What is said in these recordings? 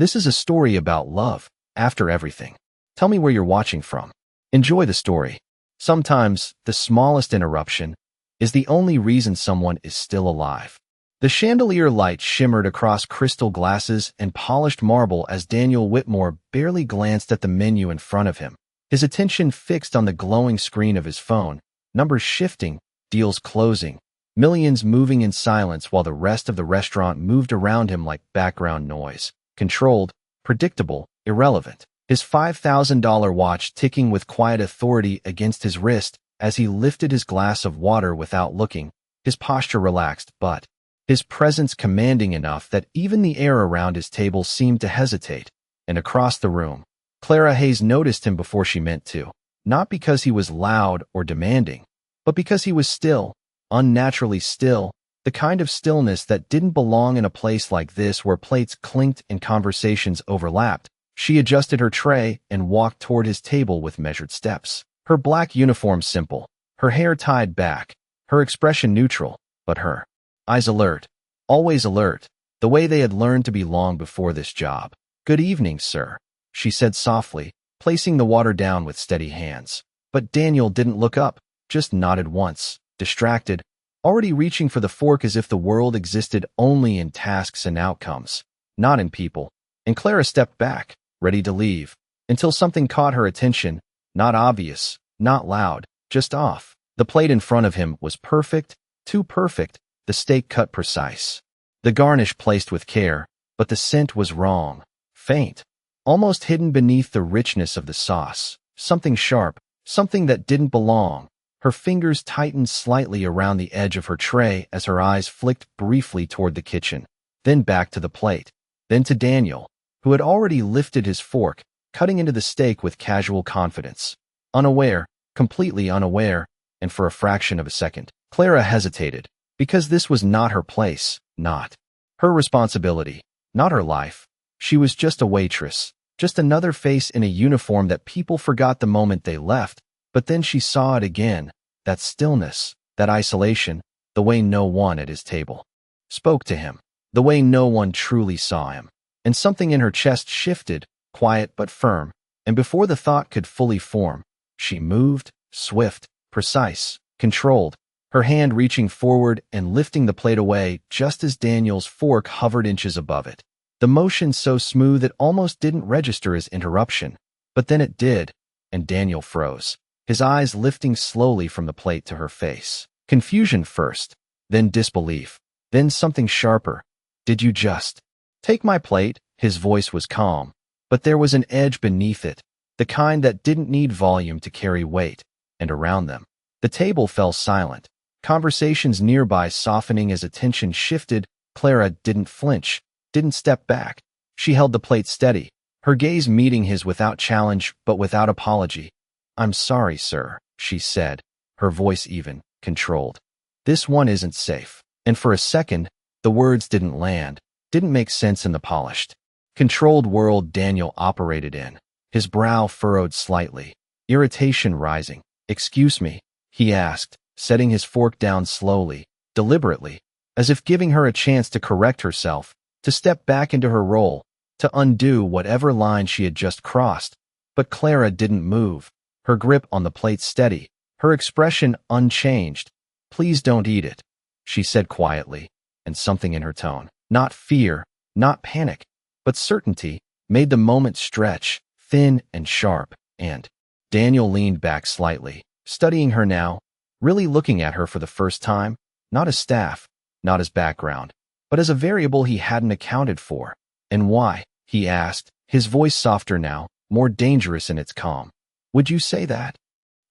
This is a story about love, after everything. Tell me where you're watching from. Enjoy the story. Sometimes, the smallest interruption is the only reason someone is still alive. The chandelier light shimmered across crystal glasses and polished marble as Daniel Whitmore barely glanced at the menu in front of him, his attention fixed on the glowing screen of his phone, numbers shifting, deals closing, millions moving in silence while the rest of the restaurant moved around him like background noise, controlled, predictable, irrelevant. His $5,000 watch ticking with quiet authority against his wrist as he lifted his glass of water without looking, his posture relaxed, but his presence commanding enough that even the air around his table seemed to hesitate. And across the room, Clara Hayes noticed him before she meant to, not because he was loud or demanding, but because he was still, unnaturally still, the kind of stillness that didn't belong in a place like this where plates clinked and conversations overlapped. She adjusted her tray and walked toward his table with measured steps. Her black uniform simple, her hair tied back, her expression neutral, but her eyes alert, always alert, the way they had learned to be long before this job. "Good evening, sir," she said softly, placing the water down with steady hands. But Daniel didn't look up, just nodded once, distracted, already reaching for the fork as if the world existed only in tasks and outcomes, not in people. And Clara stepped back, ready to leave, until something caught her attention, not obvious, not loud, just off. The plate in front of him was perfect, too perfect, the steak cut precise, the garnish placed with care, but the scent was wrong, faint, almost hidden beneath the richness of the sauce, something sharp, something that didn't belong. Her fingers tightened slightly around the edge of her tray as her eyes flicked briefly toward the kitchen, then back to the plate, then to Daniel, who had already lifted his fork, cutting into the steak with casual confidence. Unaware, completely unaware, and for a fraction of a second, Clara hesitated, because this was not her place, not her responsibility, not her life. She was just a waitress, just another face in a uniform that people forgot the moment they left, but then she saw it again, that stillness, that isolation, the way no one at his table spoke to him, the way no one truly saw him. And something in her chest shifted, quiet but firm, and before the thought could fully form, she moved, swift, precise, controlled, her hand reaching forward and lifting the plate away just as Daniel's fork hovered inches above it. The motion so smooth it almost didn't register as interruption, but then it did, and Daniel froze, his eyes lifting slowly from the plate to her face. Confusion first, then disbelief, then something sharper. "Did you just take my plate?" His voice was calm, but there was an edge beneath it, the kind that didn't need volume to carry weight. And around them, the table fell silent, conversations nearby softening as attention shifted. Clara didn't flinch, didn't step back. She held the plate steady, her gaze meeting his without challenge but without apology. "I'm sorry, sir," she said, her voice even, controlled. "This one isn't safe." And for a second, the words didn't land, didn't make sense in the polished, controlled world Daniel operated in. His brow furrowed slightly, irritation rising. "Excuse me," he asked, setting his fork down slowly, deliberately, as if giving her a chance to correct herself, to step back into her role, to undo whatever line she had just crossed. But Clara didn't move, her grip on the plate steady, her expression unchanged. "Please don't eat it," she said quietly, and something in her tone, not fear, not panic, but certainty, made the moment stretch, thin and sharp. And Daniel leaned back slightly, studying her now, really looking at her for the first time, not as staff, not as background, but as a variable he hadn't accounted for. "And why?" he asked, his voice softer now, more dangerous in its calm. "Would you say that?"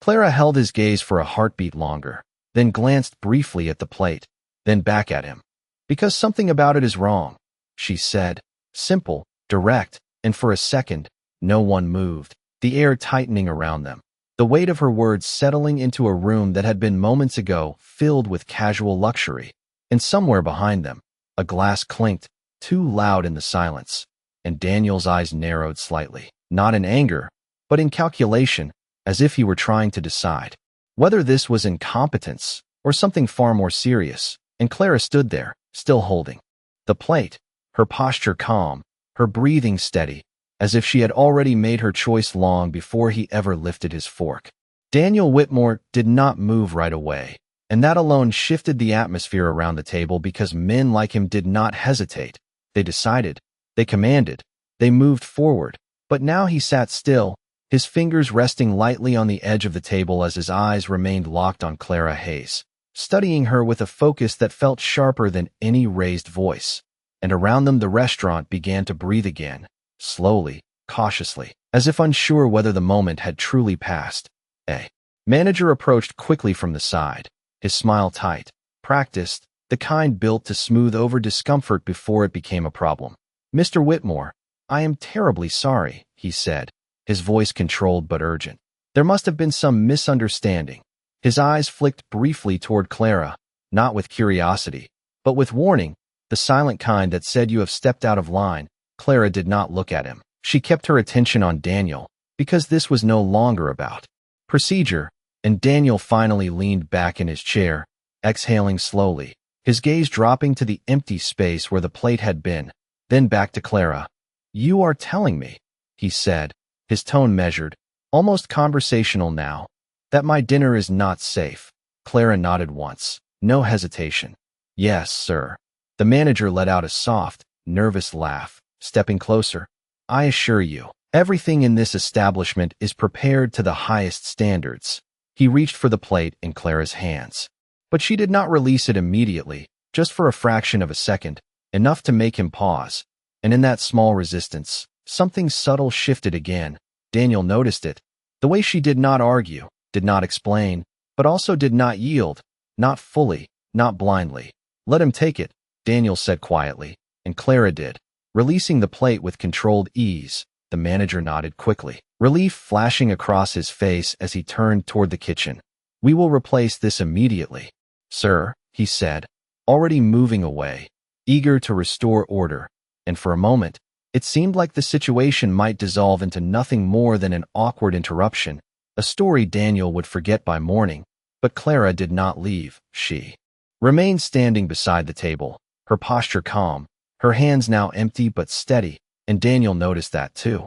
Clara held his gaze for a heartbeat longer, then glanced briefly at the plate, then back at him. "Because something about it is wrong," she said, simple, direct, and for a second, no one moved, the air tightening around them, the weight of her words settling into a room that had been moments ago filled with casual luxury. And somewhere behind them, a glass clinked, too loud in the silence, and Daniel's eyes narrowed slightly, not in anger, but in calculation, as if he were trying to decide whether this was incompetence or something far more serious. And Clara stood there, still holding the plate, her posture calm, her breathing steady, as if she had already made her choice long before he ever lifted his fork. Daniel Whitmore did not move right away, and that alone shifted the atmosphere around the table because men like him did not hesitate. They decided, they commanded, they moved forward. But now he sat still, his fingers resting lightly on the edge of the table as his eyes remained locked on Clara Hayes, studying her with a focus that felt sharper than any raised voice. And around them the restaurant began to breathe again, slowly, cautiously, as if unsure whether the moment had truly passed. A manager approached quickly from the side, his smile tight, practiced, the kind built to smooth over discomfort before it became a problem. "Mr. Whitmore, I am terribly sorry," he said, his voice controlled but urgent. "There must have been some misunderstanding." His eyes flicked briefly toward Clara, not with curiosity, but with warning, the silent kind that said, "You have stepped out of line." Clara did not look at him. She kept her attention on Daniel, because this was no longer about procedure, and Daniel finally leaned back in his chair, exhaling slowly, his gaze dropping to the empty space where the plate had been, then back to Clara. "You are telling me," he said, his tone measured, almost conversational now, "that my dinner is not safe." Clara nodded once, no hesitation. "Yes, sir." The manager let out a soft, nervous laugh, stepping closer. "I assure you, everything in this establishment is prepared to the highest standards." He reached for the plate in Clara's hands. But she did not release it immediately, just for a fraction of a second, enough to make him pause. And in that small resistance, something subtle shifted again. Daniel noticed it. The way she did not argue, did not explain, but also did not yield, not fully, not blindly. "Let him take it," Daniel said quietly, and Clara did, releasing the plate with controlled ease. The manager nodded quickly, relief flashing across his face as he turned toward the kitchen. "We will replace this immediately." "Sir," he said, already moving away, eager to restore order, and for a moment, it seemed like the situation might dissolve into nothing more than an awkward interruption, a story Daniel would forget by morning. But Clara did not leave. She remained standing beside the table, her posture calm, her hands now empty but steady, and Daniel noticed that too.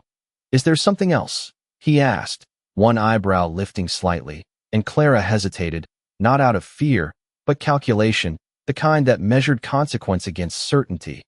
"Is there something else?" he asked, one eyebrow lifting slightly, and Clara hesitated, not out of fear, but calculation, the kind that measured consequence against certainty.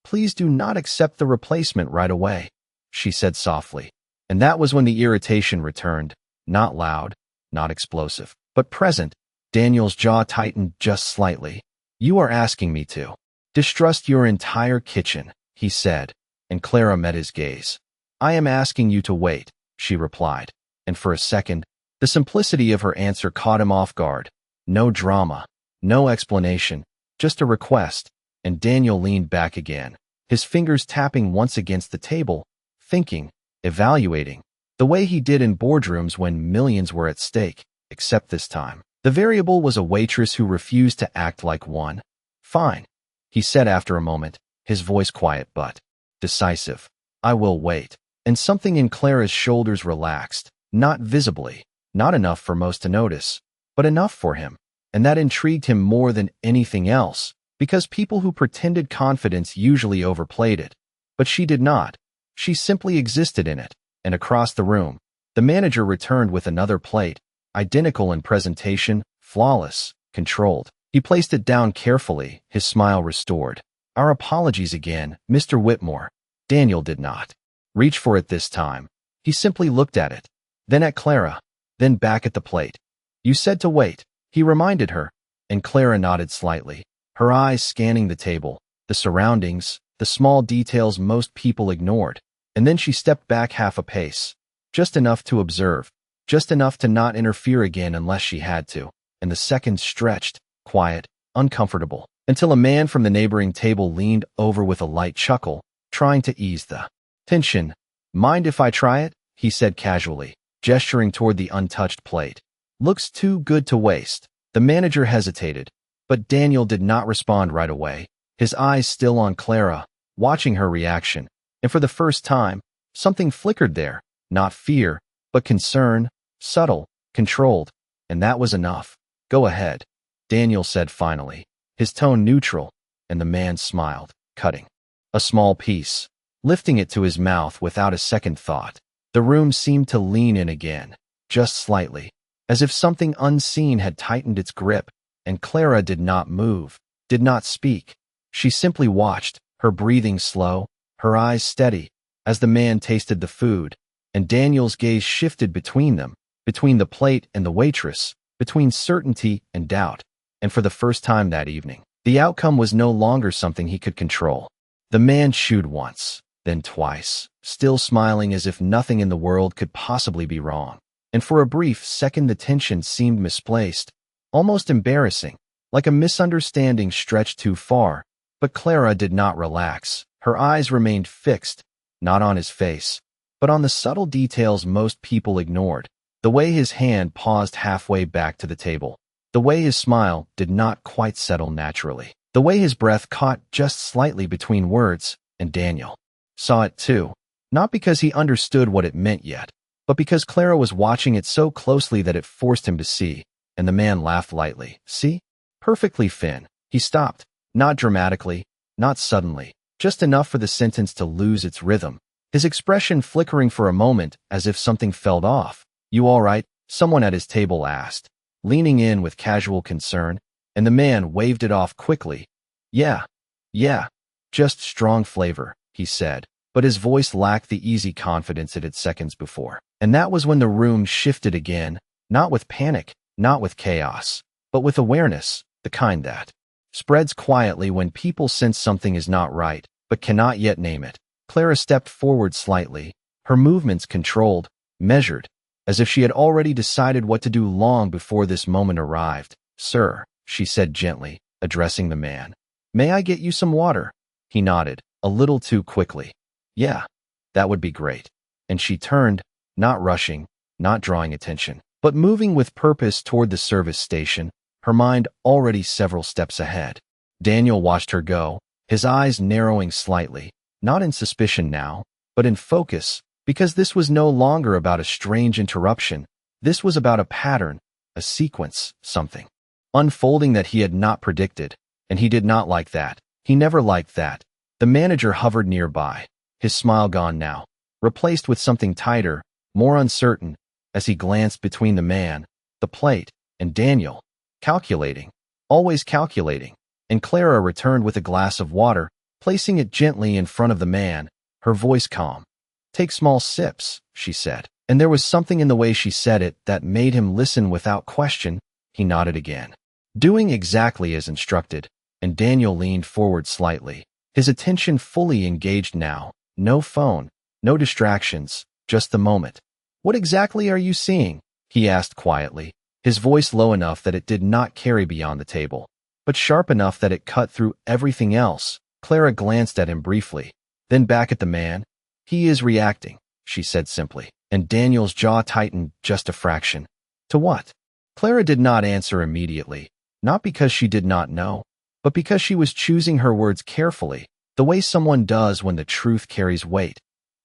"Please do not accept the replacement right away," she said softly. And that was when the irritation returned, not loud, not explosive, but present. Daniel's jaw tightened just slightly. "You are asking me to distrust your entire kitchen," he said, and Clara met his gaze. "I am asking you to wait," she replied, and for a second, the simplicity of her answer caught him off guard. No drama, no explanation, just a request, and Daniel leaned back again, his fingers tapping once against the table, thinking, evaluating, the way he did in boardrooms when millions were at stake, except this time. The variable was a waitress who refused to act like one. "Fine," he said after a moment, his voice quiet but decisive. "I will wait." And something in Clara's shoulders relaxed, not visibly, not enough for most to notice, but enough for him. And that intrigued him more than anything else, because people who pretended confidence usually overplayed it. But she did not. She simply existed in it. And across the room, the manager returned with another plate, identical in presentation, flawless, controlled. He placed it down carefully, his smile restored. "Our apologies again, Mr. Whitmore." Daniel did not reach for it this time. He simply looked at it, then at Clara, then back at the plate. "You said to wait," he reminded her, and Clara nodded slightly, her eyes scanning the table, the surroundings, the small details most people ignored. And then she stepped back half a pace, just enough to observe, just enough to not interfere again unless she had to. And the seconds stretched, quiet, uncomfortable, until a man from the neighboring table leaned over with a light chuckle, trying to ease the tension. "Mind if I try it?" he said casually, gesturing toward the untouched plate. "Looks too good to waste." The manager hesitated, but Daniel did not respond right away, his eyes still on Clara, watching her reaction. And for the first time, something flickered there, not fear, but concern, subtle, controlled, and that was enough. "Go ahead," Daniel said finally, his tone neutral, and the man smiled, cutting a small piece, lifting it to his mouth without a second thought. The room seemed to lean in again, just slightly, as if something unseen had tightened its grip, and Clara did not move, did not speak. She simply watched, her breathing slow, her eyes steady, as the man tasted the food, and Daniel's gaze shifted between them, between the plate and the waitress, between certainty and doubt. And for the first time that evening, the outcome was no longer something he could control. The man chewed once, then twice, still smiling as if nothing in the world could possibly be wrong. And for a brief second the tension seemed misplaced, almost embarrassing, like a misunderstanding stretched too far. But Clara did not relax. Her eyes remained fixed, not on his face, but on the subtle details most people ignored. The way his hand paused halfway back to the table. The way his smile did not quite settle naturally. The way his breath caught just slightly between words, and Daniel saw it too. Not because he understood what it meant yet, but because Clara was watching it so closely that it forced him to see, and the man laughed lightly. See? Perfectly Finn. He stopped, not dramatically, not suddenly, just enough for the sentence to lose its rhythm, his expression flickering for a moment as if something fell off. You all right? Someone at his table asked, leaning in with casual concern, and the man waved it off quickly. Yeah, just strong flavor, he said, but his voice lacked the easy confidence it had seconds before. And that was when the room shifted again, not with panic, not with chaos, but with awareness, the kind that spreads quietly when people sense something is not right, but cannot yet name it. Clara stepped forward slightly, her movements controlled, measured, as if she had already decided what to do long before this moment arrived. Sir, she said gently, addressing the man. May I get you some water? He nodded, a little too quickly. Yeah, that would be great. And she turned, not rushing, not drawing attention, but moving with purpose toward the service station, her mind already several steps ahead. Daniel watched her go, his eyes narrowing slightly, not in suspicion now, but in focus, because this was no longer about a strange interruption. This was about a pattern, a sequence, something unfolding that he had not predicted, and he did not like that. He never liked that. The manager hovered nearby, his smile gone now, replaced with something tighter, more uncertain, as he glanced between the man, the plate, and Daniel, calculating, always calculating, and Clara returned with a glass of water, placing it gently in front of the man, her voice calm. Take small sips, she said, and there was something in the way she said it that made him listen without question. He nodded again, doing exactly as instructed, and Daniel leaned forward slightly, his attention fully engaged now. No phone, no distractions, just the moment. What exactly are you seeing? He asked quietly, his voice low enough that it did not carry beyond the table, but sharp enough that it cut through everything else. Clara glanced at him briefly, then back at the man. He is reacting, she said simply, and Daniel's jaw tightened just a fraction. To what? Clara did not answer immediately, not because she did not know, but because she was choosing her words carefully, the way someone does when the truth carries weight.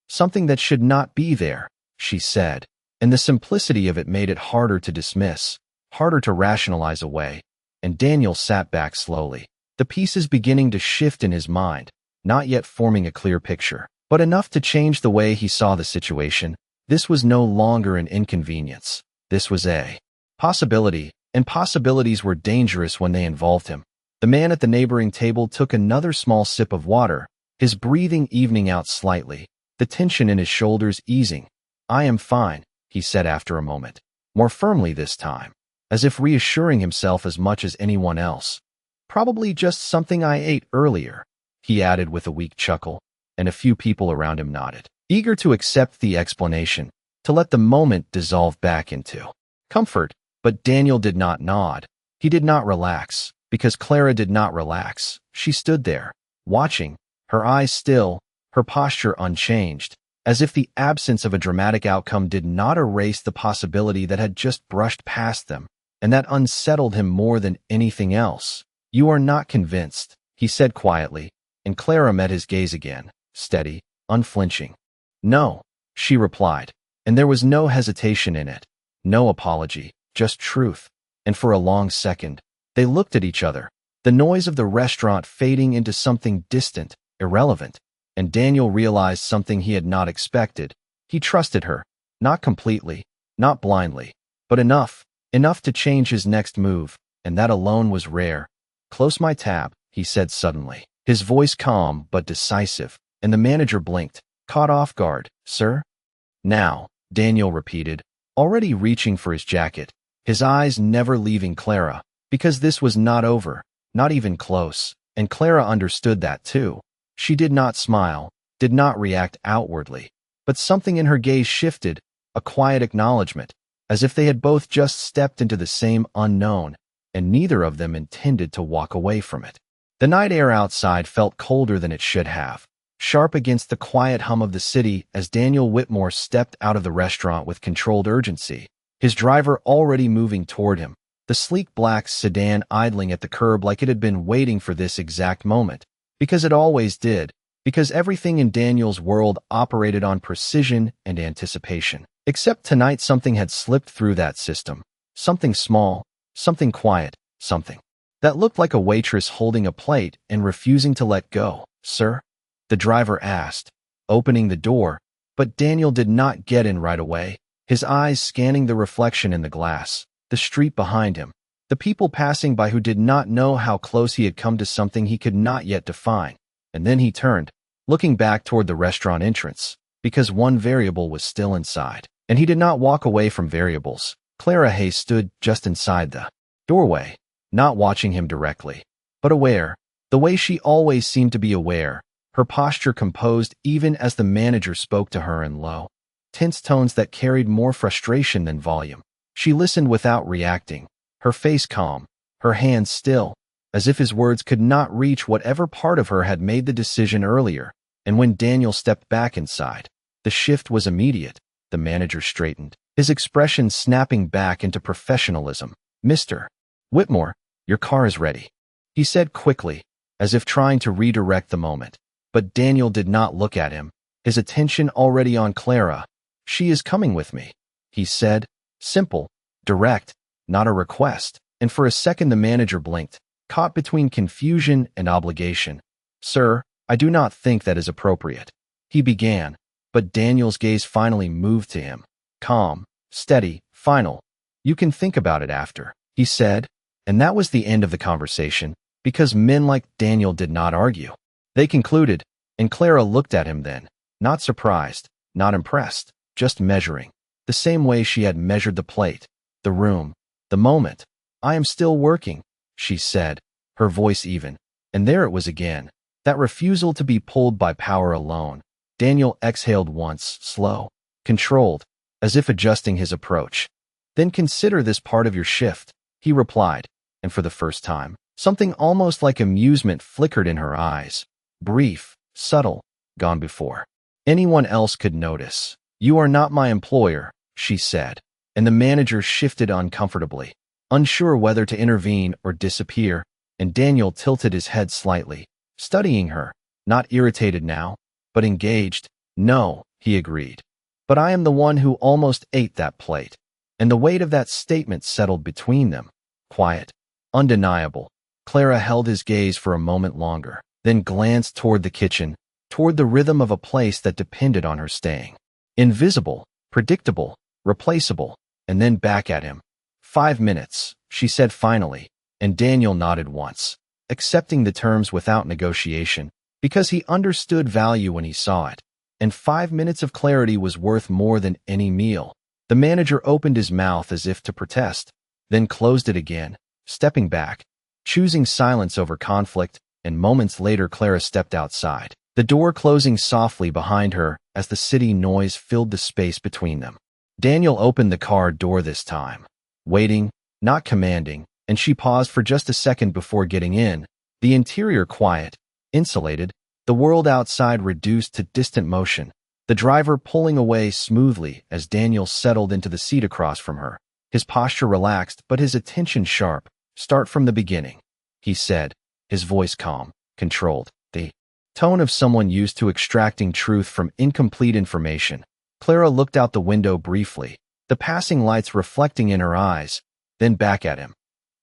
Something that should not be there, she said, and the simplicity of it made it harder to dismiss, harder to rationalize away. And Daniel sat back slowly, the pieces beginning to shift in his mind, not yet forming a clear picture, but enough to change the way he saw the situation. This was no longer an inconvenience. This was a possibility, and possibilities were dangerous when they involved him. The man at the neighboring table took another small sip of water, his breathing evening out slightly, the tension in his shoulders easing. I am fine, he said after a moment, more firmly this time, as if reassuring himself as much as anyone else. Probably just something I ate earlier, he added with a weak chuckle, and a few people around him nodded, eager to accept the explanation, to let the moment dissolve back into comfort. But Daniel did not nod. He did not relax, because Clara did not relax. She stood there, watching, her eyes still, her posture unchanged, as if the absence of a dramatic outcome did not erase the possibility that had just brushed past them, and that unsettled him more than anything else. You are not convinced, he said quietly, and Clara met his gaze again, steady, unflinching. No, she replied, and there was no hesitation in it, no apology, just truth. And for a long second, they looked at each other, the noise of the restaurant fading into something distant, irrelevant, and Daniel realized something he had not expected. He trusted her, not completely, not blindly, but enough to change his next move, and that alone was rare. "Close my tab," he said suddenly, his voice calm but decisive, and the manager blinked, caught off guard. "Sir?" "Now," Daniel repeated, already reaching for his jacket, his eyes never leaving Clara, because this was not over, not even close, and Clara understood that too. She did not smile, did not react outwardly, but something in her gaze shifted, a quiet acknowledgement, as if they had both just stepped into the same unknown, and neither of them intended to walk away from it. The night air outside felt colder than it should have, sharp against the quiet hum of the city as Daniel Whitmore stepped out of the restaurant with controlled urgency, his driver already moving toward him, the sleek black sedan idling at the curb like it had been waiting for this exact moment, because it always did, because everything in Daniel's world operated on precision and anticipation. Except tonight something had slipped through that system, something small, something quiet, something that looked like a waitress holding a plate and refusing to let go. "Sir?" the driver asked, opening the door, but Daniel did not get in right away, his eyes scanning the reflection in the glass, the street behind him, the people passing by who did not know how close he had come to something he could not yet define. And then he turned, looking back toward the restaurant entrance, because one variable was still inside. And he did not walk away from variables. Clara Hayes stood just inside the doorway, not watching him directly, but aware, the way she always seemed to be aware, her posture composed even as the manager spoke to her in low, tense tones that carried more frustration than volume. She listened without reacting, her face calm, her hands still, as if his words could not reach whatever part of her had made the decision earlier. And when Daniel stepped back inside, the shift was immediate. The manager straightened, his expression snapping back into professionalism. "Mr. Whitmore, your car is ready," he said quickly, as if trying to redirect the moment. But Daniel did not look at him, his attention already on Clara. "She is coming with me," he said, simple, direct, not a request. And for a second the manager blinked, caught between confusion and obligation. "Sir, I do not think that is appropriate," he began. But Daniel's gaze finally moved to him. Calm, steady, final. "You can think about it after," he said. And that was the end of the conversation, because men like Daniel did not argue. They concluded, and Clara looked at him then, not surprised, not impressed, just measuring, the same way she had measured the plate, the room, the moment. "I am still working," she said, her voice even. And there it was again, that refusal to be pulled by power alone. Daniel exhaled once, slow, controlled, as if adjusting his approach. "Then consider this part of your shift," he replied, and for the first time, something almost like amusement flickered in her eyes. Brief, subtle, gone before anyone else could notice. "You are not my employer," she said, and the manager shifted uncomfortably, unsure whether to intervene or disappear, and Daniel tilted his head slightly, studying her, not irritated now, but engaged. "No," he agreed. "But I am the one who almost ate that plate." And the weight of that statement settled between them. Quiet, undeniable. Clara held his gaze for a moment longer, then glanced toward the kitchen, toward the rhythm of a place that depended on her staying. Invisible, predictable, replaceable, and then back at him. "5 minutes," she said finally, and Daniel nodded once, accepting the terms without negotiation, because he understood value when he saw it, and 5 minutes of clarity was worth more than any meal. The manager opened his mouth as if to protest, then closed it again, stepping back, choosing silence over conflict, and moments later Clara stepped outside, the door closing softly behind her as the city noise filled the space between them. Daniel opened the car door this time, waiting, not commanding, and she paused for just a second before getting in, the interior quiet, insulated, the world outside reduced to distant motion, the driver pulling away smoothly as Daniel settled into the seat across from her, his posture relaxed but his attention sharp. "Start from the beginning," he said, his voice calm, controlled, the tone of someone used to extracting truth from incomplete information. Clara looked out the window briefly, the passing lights reflecting in her eyes, then back at him.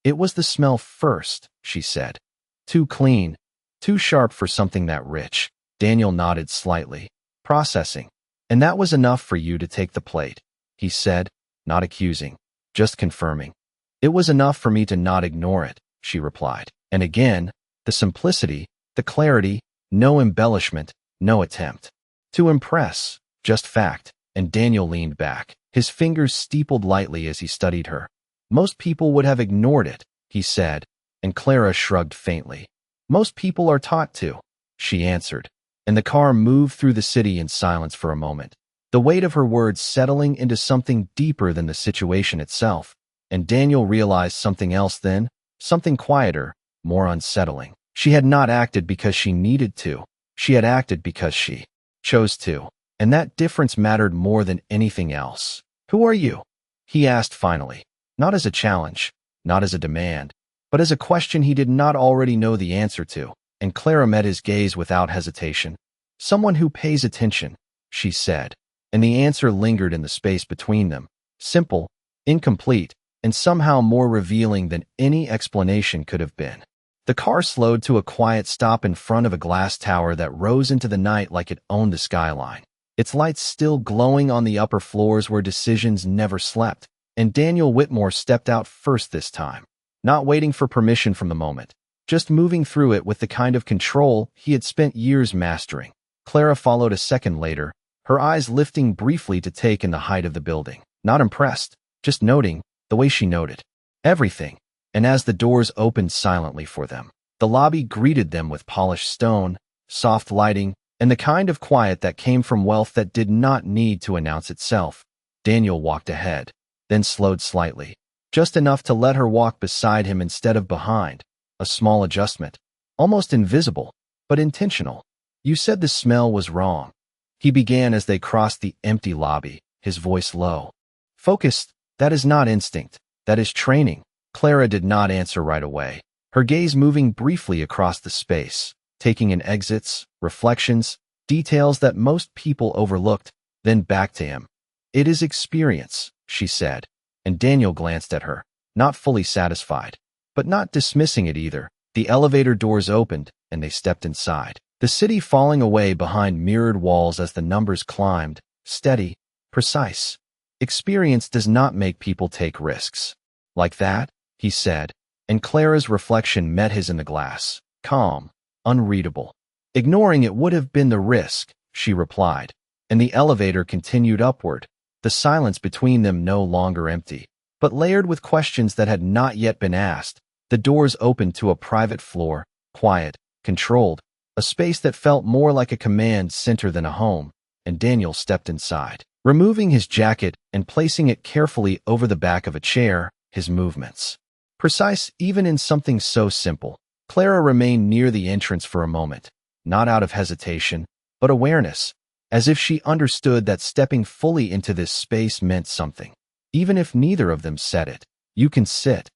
"It was the smell first," she said. "Too clean, too sharp for something that rich." Daniel nodded slightly, processing. And that was enough for you to take the plate, he said, not accusing, just confirming. It was enough for me to not ignore it, she replied. And again, the simplicity, the clarity, no embellishment, no attempt to impress, just fact. And Daniel leaned back, his fingers steepled lightly as he studied her. Most people would have ignored it, he said, and Clara shrugged faintly. Most people are taught to, she answered, and the car moved through the city in silence for a moment, the weight of her words settling into something deeper than the situation itself. And Daniel realized something else then, something quieter, more unsettling. She had not acted because she needed to. She had acted because she chose to. And that difference mattered more than anything else. Who are you? He asked finally, not as a challenge, not as a demand, but as a question he did not already know the answer to. And Clara met his gaze without hesitation. Someone who pays attention, she said, and the answer lingered in the space between them, simple, incomplete, and somehow more revealing than any explanation could have been. The car slowed to a quiet stop in front of a glass tower that rose into the night like it owned the skyline, its lights still glowing on the upper floors where decisions never slept. And Daniel Whitmore stepped out first this time, not waiting for permission from the moment, just moving through it with the kind of control he had spent years mastering. Clara followed a second later, her eyes lifting briefly to take in the height of the building, not impressed, just noting the way she noted everything. And as the doors opened silently for them, the lobby greeted them with polished stone, soft lighting, and the kind of quiet that came from wealth that did not need to announce itself. Daniel walked ahead, then slowed slightly, just enough to let her walk beside him instead of behind, a small adjustment, almost invisible, but intentional. You said the smell was wrong. He began as they crossed the empty lobby, his voice low. Focused, that is not instinct, that is training. Clara did not answer right away, her gaze moving briefly across the space, taking in exits, reflections, details that most people overlooked, then back to him. It is experience, she said, and Daniel glanced at her, not fully satisfied, but not dismissing it either. The elevator doors opened, and they stepped inside, the city falling away behind mirrored walls as the numbers climbed, steady, precise. Experience does not make people take risks. Like that, he said, and Clara's reflection met his in the glass, calm, unreadable. Ignoring it would have been the risk, she replied, and the elevator continued upward, the silence between them no longer empty, but layered with questions that had not yet been asked. The doors opened to a private floor, quiet, controlled, a space that felt more like a command center than a home, and Daniel stepped inside, removing his jacket and placing it carefully over the back of a chair, his movements precise even in something so simple. Clara remained near the entrance for a moment, not out of hesitation, but awareness, as if she understood that stepping fully into this space meant something, even if neither of them said it. You can sit,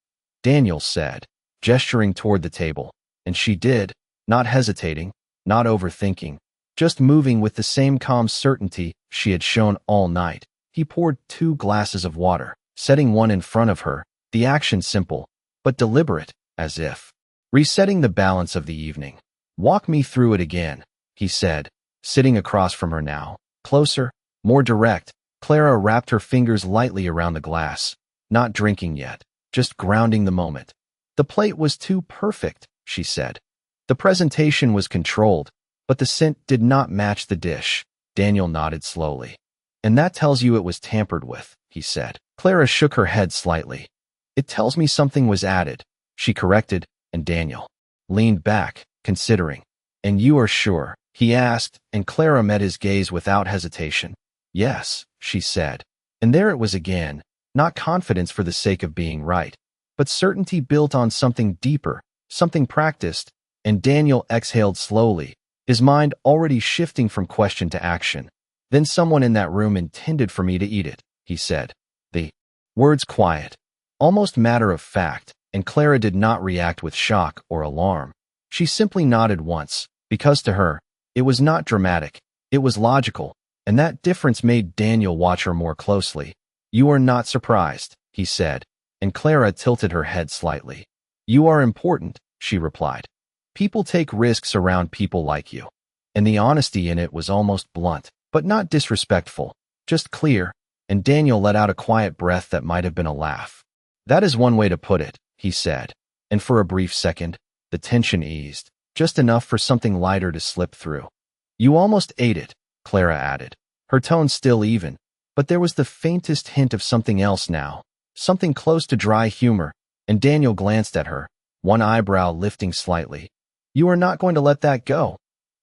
Daniel said, gesturing toward the table, and she did, not hesitating, not overthinking, just moving with the same calm certainty she had shown all night. He poured 2 glasses of water, setting one in front of her, the action simple, but deliberate, as if resetting the balance of the evening. Walk me through it again, he said, sitting across from her now, closer, more direct. Clara wrapped her fingers lightly around the glass, not drinking yet, just grounding the moment. The plate was too perfect, she said. The presentation was controlled, but the scent did not match the dish. Daniel nodded slowly. And that tells you it was tampered with, he said. Clara shook her head slightly. It tells me something was added, she corrected, and Daniel leaned back, considering. And you are sure? He asked, and Clara met his gaze without hesitation. Yes, she said. And there it was again, not confidence for the sake of being right, but certainty built on something deeper, something practiced. And Daniel exhaled slowly, his mind already shifting from question to action. Then someone in that room intended for me to eat it, he said. The words quiet, almost matter of fact, and Clara did not react with shock or alarm. She simply nodded once, because to her, it was not dramatic, it was logical, and that difference made Daniel watch her more closely. You are not surprised, he said, and Clara tilted her head slightly. You are important, she replied. People take risks around people like you. and the honesty in it was almost blunt, but not disrespectful, just clear, and Daniel let out a quiet breath that might have been a laugh. "That is one way to put it," he said, and for a brief second, the tension eased, just enough for something lighter to slip through. "You almost ate it," Clara added, her tone still even, but there was the faintest hint of something else now, something close to dry humor, and Daniel glanced at her, one eyebrow lifting slightly. "You are not going to let that go,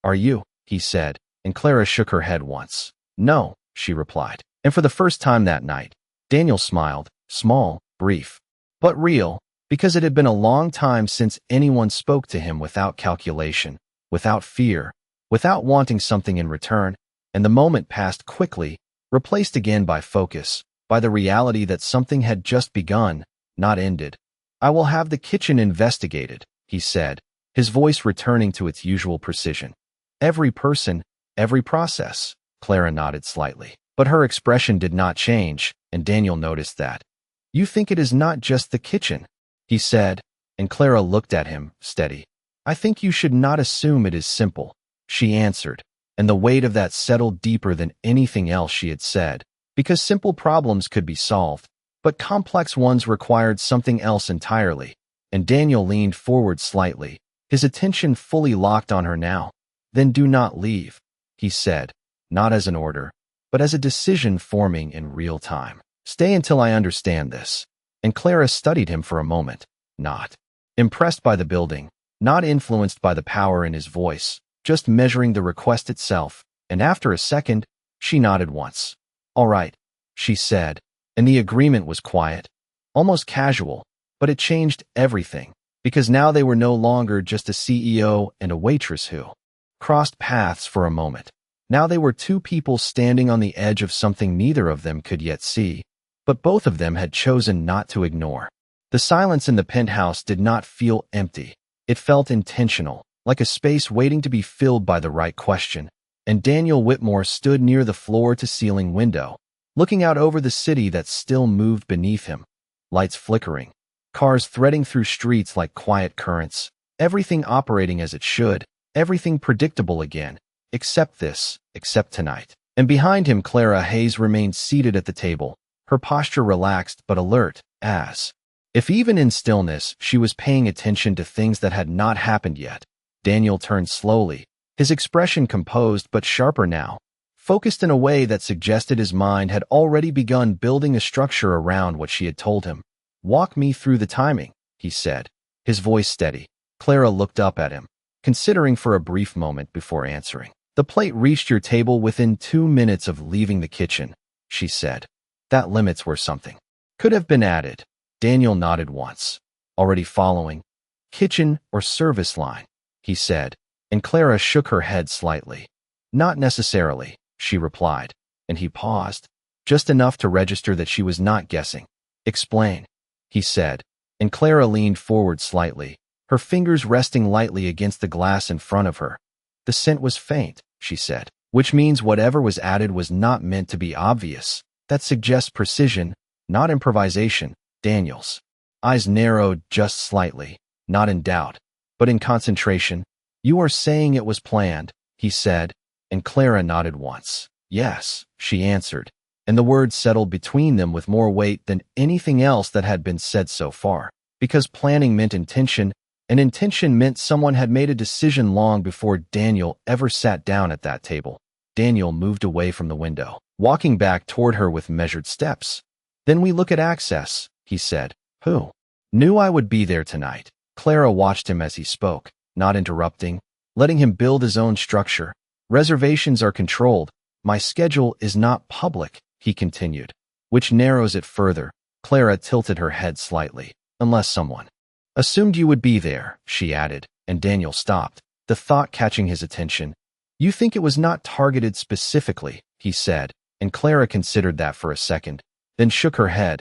are you?" he said, and Clara shook her head once. "No," she replied, and for the first time that night, Daniel smiled, small, brief, but real, because it had been a long time since anyone spoke to him without calculation, without fear, without wanting something in return, and the moment passed quickly, replaced again by focus, by the reality that something had just begun, not ended. "I will have the kitchen investigated," he said, his voice returning to its usual precision. "Every person, every process." Clara nodded slightly, but her expression did not change, and Daniel noticed that. "You think it is not just the kitchen," he said, and Clara looked at him, steady. "I think you should not assume it is simple," she answered, and the weight of that settled deeper than anything else she had said, because simple problems could be solved, but complex ones required something else entirely, and Daniel leaned forward slightly, his attention fully locked on her now. "Then do not leave," he said, not as an order, but as a decision forming in real time. "Stay until I understand this." And Clara studied him for a moment, not impressed by the building, not influenced by the power in his voice, just measuring the request itself, and after a second, she nodded once. "All right," she said, and the agreement was quiet, almost casual, but it changed everything, because now they were no longer just a CEO and a waitress who crossed paths for a moment. Now they were two people standing on the edge of something neither of them could yet see, but both of them had chosen not to ignore. The silence in the penthouse did not feel empty. It felt intentional, like a space waiting to be filled by the right question, and Daniel Whitmore stood near the floor-to-ceiling window, looking out over the city that still moved beneath him, lights flickering, cars threading through streets like quiet currents, everything operating as it should, everything predictable again, except tonight. And behind him Clara Hayes remained seated at the table, her posture relaxed but alert, as if even in stillness she was paying attention to things that had not happened yet. Daniel turned slowly, his expression composed but sharper now, focused in a way that suggested his mind had already begun building a structure around what she had told him. "Walk me through the timing," he said, his voice steady. Clara looked up at him, considering for a brief moment before answering. "The plate reached your table within 2 minutes of leaving the kitchen," she said. "That limits where something could have been added." Daniel nodded once. "Already following? Kitchen or service line?" he said, and Clara shook her head slightly. "Not necessarily," she replied, and he paused, just enough to register that she was not guessing. "Explain," he said, and Clara leaned forward slightly, her fingers resting lightly against the glass in front of her. "The scent was faint," she said, "which means whatever was added was not meant to be obvious. That suggests precision, not improvisation." Daniel's eyes narrowed just slightly, not in doubt, but in concentration. "You are saying it was planned," he said, and Clara nodded once. "Yes," she answered, and the words settled between them with more weight than anything else that had been said so far, because planning meant intention, and intention meant someone had made a decision long before Daniel ever sat down at that table. Daniel moved away from the window, walking back toward her with measured steps. "Then we look at access," he said. "Who knew I would be there tonight?" Clara watched him as he spoke, not interrupting, letting him build his own structure. "Reservations are controlled. My schedule is not public," he continued, "which narrows it further." Clara tilted her head slightly. "Unless someone assumed you would be there," she added, and Daniel stopped, the thought catching his attention. "You think it was not targeted specifically," he said, and Clara considered that for a second, then shook her head.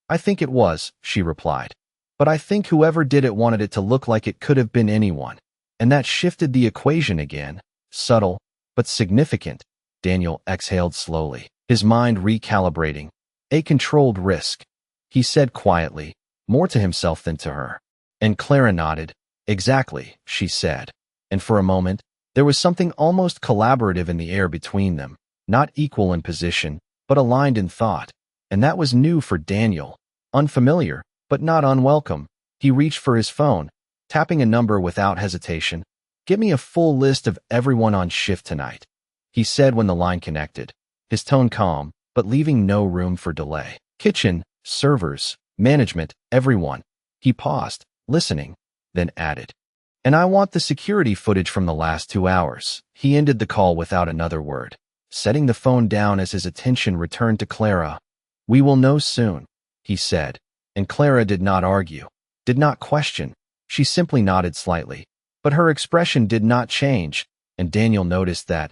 "I think it was," she replied. "But I think whoever did it wanted it to look like it could have been anyone. And that shifted the equation again. Subtle, but significant." Daniel exhaled slowly, his mind recalibrating. "A controlled risk," he said quietly, more to himself than to her. And Clara nodded. "Exactly," she said. And for a moment, There was something almost collaborative in the air between them, not equal in position, but aligned in thought. And that was new for Daniel. Unfamiliar, but not unwelcome. He reached for his phone, tapping a number without hesitation. "Give me a full list of everyone on shift tonight," he said when the line connected, his tone calm, but leaving no room for delay. "Kitchen, servers, management, everyone." He paused, listening, then added, "And I want the security footage from the last 2 hours." He ended the call without another word, setting the phone down as his attention returned to Clara. "We will know soon," he said, and Clara did not argue, did not question. She simply nodded slightly, but her expression did not change, and Daniel noticed that.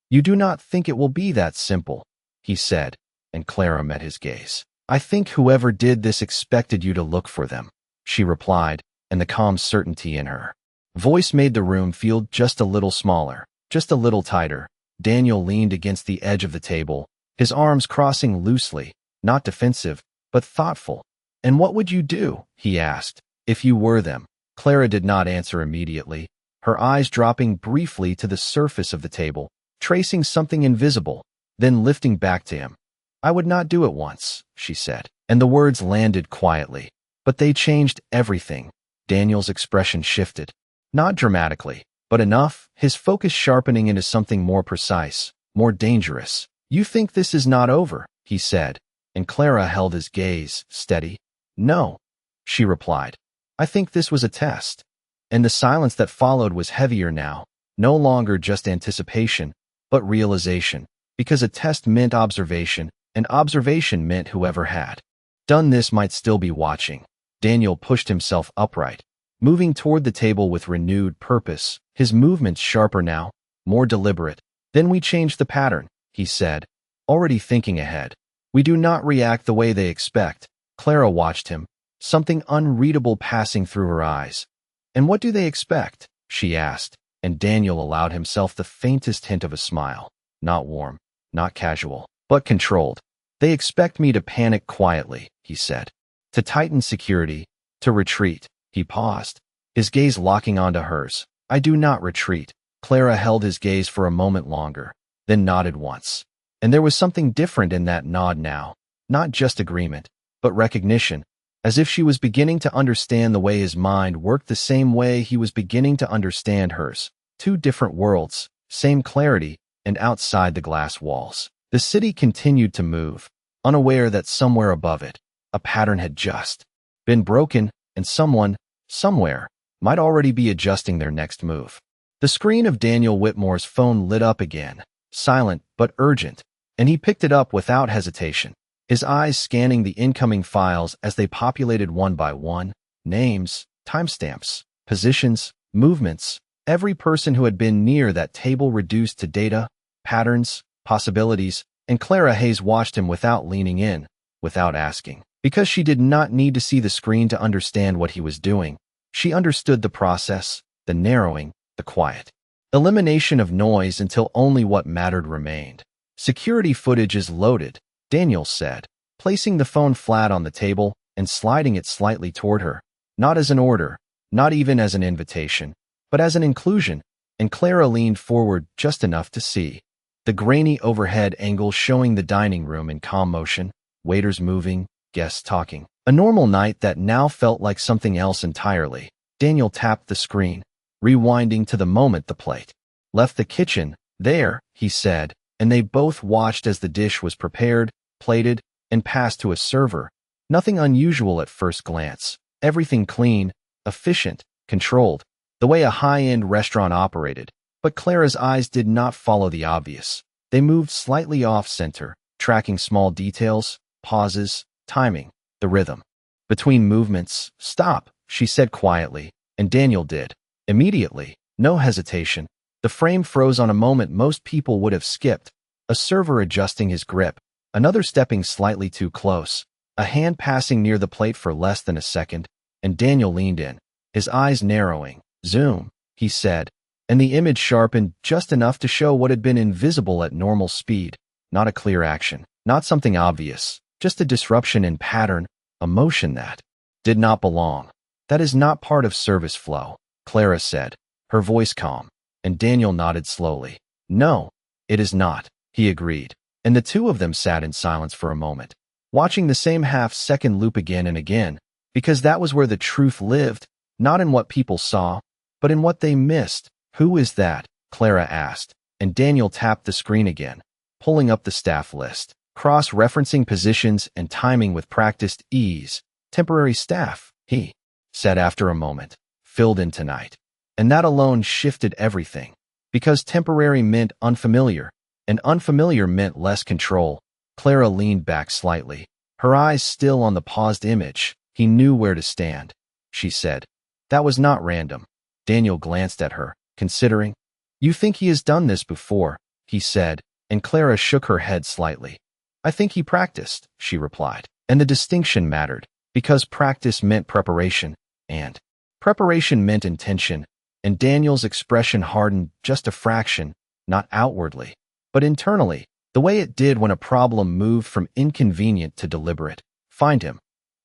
"You do not think it will be that simple," he said, and Clara met his gaze. "I think whoever did this expected you to look for them," she replied, and the calm certainty in her voice made the room feel just a little smaller, just a little tighter. Daniel leaned against the edge of the table, his arms crossing loosely, not defensive, but thoughtful. "And what would you do," he asked, "if you were them?" Clara did not answer immediately, her eyes dropping briefly to the surface of the table, tracing something invisible, then lifting back to him. "I would not do it once," she said, and the words landed quietly. But they changed everything. Daniel's expression shifted. Not dramatically, but enough, his focus sharpening into something more precise, more dangerous. "You think this is not over," he said, and Clara held his gaze, steady. "No," she replied. "I think this was a test." And the silence that followed was heavier now, no longer just anticipation, but realization, because a test meant observation, and observation meant whoever had done this might still be watching. Daniel pushed himself upright, moving toward the table with renewed purpose, his movements sharper now, more deliberate. "Then we changed the pattern," he said, already thinking ahead. "We do not react the way they expect." Clara watched him, something unreadable passing through her eyes. "And what do they expect?" she asked, and Daniel allowed himself the faintest hint of a smile. Not warm, not casual, but controlled. "They expect me to panic quietly," he said. "To tighten security, to retreat." He paused, his gaze locking onto hers. "I do not retreat." Clara held his gaze for a moment longer, then nodded once. And there was something different in that nod now, not just agreement, but recognition, as if she was beginning to understand the way his mind worked the same way he was beginning to understand hers. Two different worlds, same clarity, and outside the glass walls. The city continued to move, unaware that somewhere above it, a pattern had just been broken, and someone, somewhere, might already be adjusting their next move. The screen of Daniel Whitmore's phone lit up again, silent but urgent, and he picked it up without hesitation, his eyes scanning the incoming files as they populated one by one. Names, timestamps, positions, movements. Every person who had been near that table reduced to data, patterns, possibilities, and Clara Hayes watched him without leaning in, without asking. Because she did not need to see the screen to understand what he was doing. She understood the process, the narrowing, the quiet elimination of noise until only what mattered remained. "Security footage is loaded," Daniel said, placing the phone flat on the table and sliding it slightly toward her, not as an order, not even as an invitation, but as an inclusion, and Clara leaned forward just enough to see the grainy overhead angle showing the dining room in calm motion, waiters moving, guests talking. A normal night that now felt like something else entirely. Daniel tapped the screen, rewinding to the moment the plate left the kitchen. "There," he said, and they both watched as the dish was prepared, plated, and passed to a server. Nothing unusual at first glance. Everything clean, efficient, controlled, the way a high-end restaurant operated. But Clara's eyes did not follow the obvious. They moved slightly off-center, tracking small details, pauses, timing, the rhythm between movements. "Stop," she said quietly, and Daniel did. Immediately, no hesitation. The frame froze on a moment most people would have skipped, a server adjusting his grip, another stepping slightly too close, a hand passing near the plate for less than a second, and Daniel leaned in, his eyes narrowing. "Zoom," he said, and the image sharpened just enough to show what had been invisible at normal speed. Not a clear action, not something obvious, just a disruption in pattern, a motion that did not belong. "That is not part of service flow," Clara said, her voice calm. and Daniel nodded slowly. No, it is not, he agreed, and the two of them sat in silence for a moment, watching the same half-second loop again and again, because that was where the truth lived, not in what people saw, but in what they missed. Who is that? Clara asked, and Daniel tapped the screen again, pulling up the staff list, cross-referencing positions and timing with practiced ease. Temporary staff, he said after a moment, filled in tonight. And that alone shifted everything, because temporary meant unfamiliar, and unfamiliar meant less control. Clara leaned back slightly, her eyes still on the paused image. He knew where to stand, she said. That was not random. Daniel glanced at her, considering. You think he has done this before, he said, and Clara shook her head slightly. I think he practiced, she replied, and the distinction mattered, because practice meant preparation, and preparation meant intention, and Daniel's expression hardened just a fraction, not outwardly, but internally, the way it did when a problem moved from inconvenient to deliberate. Find him,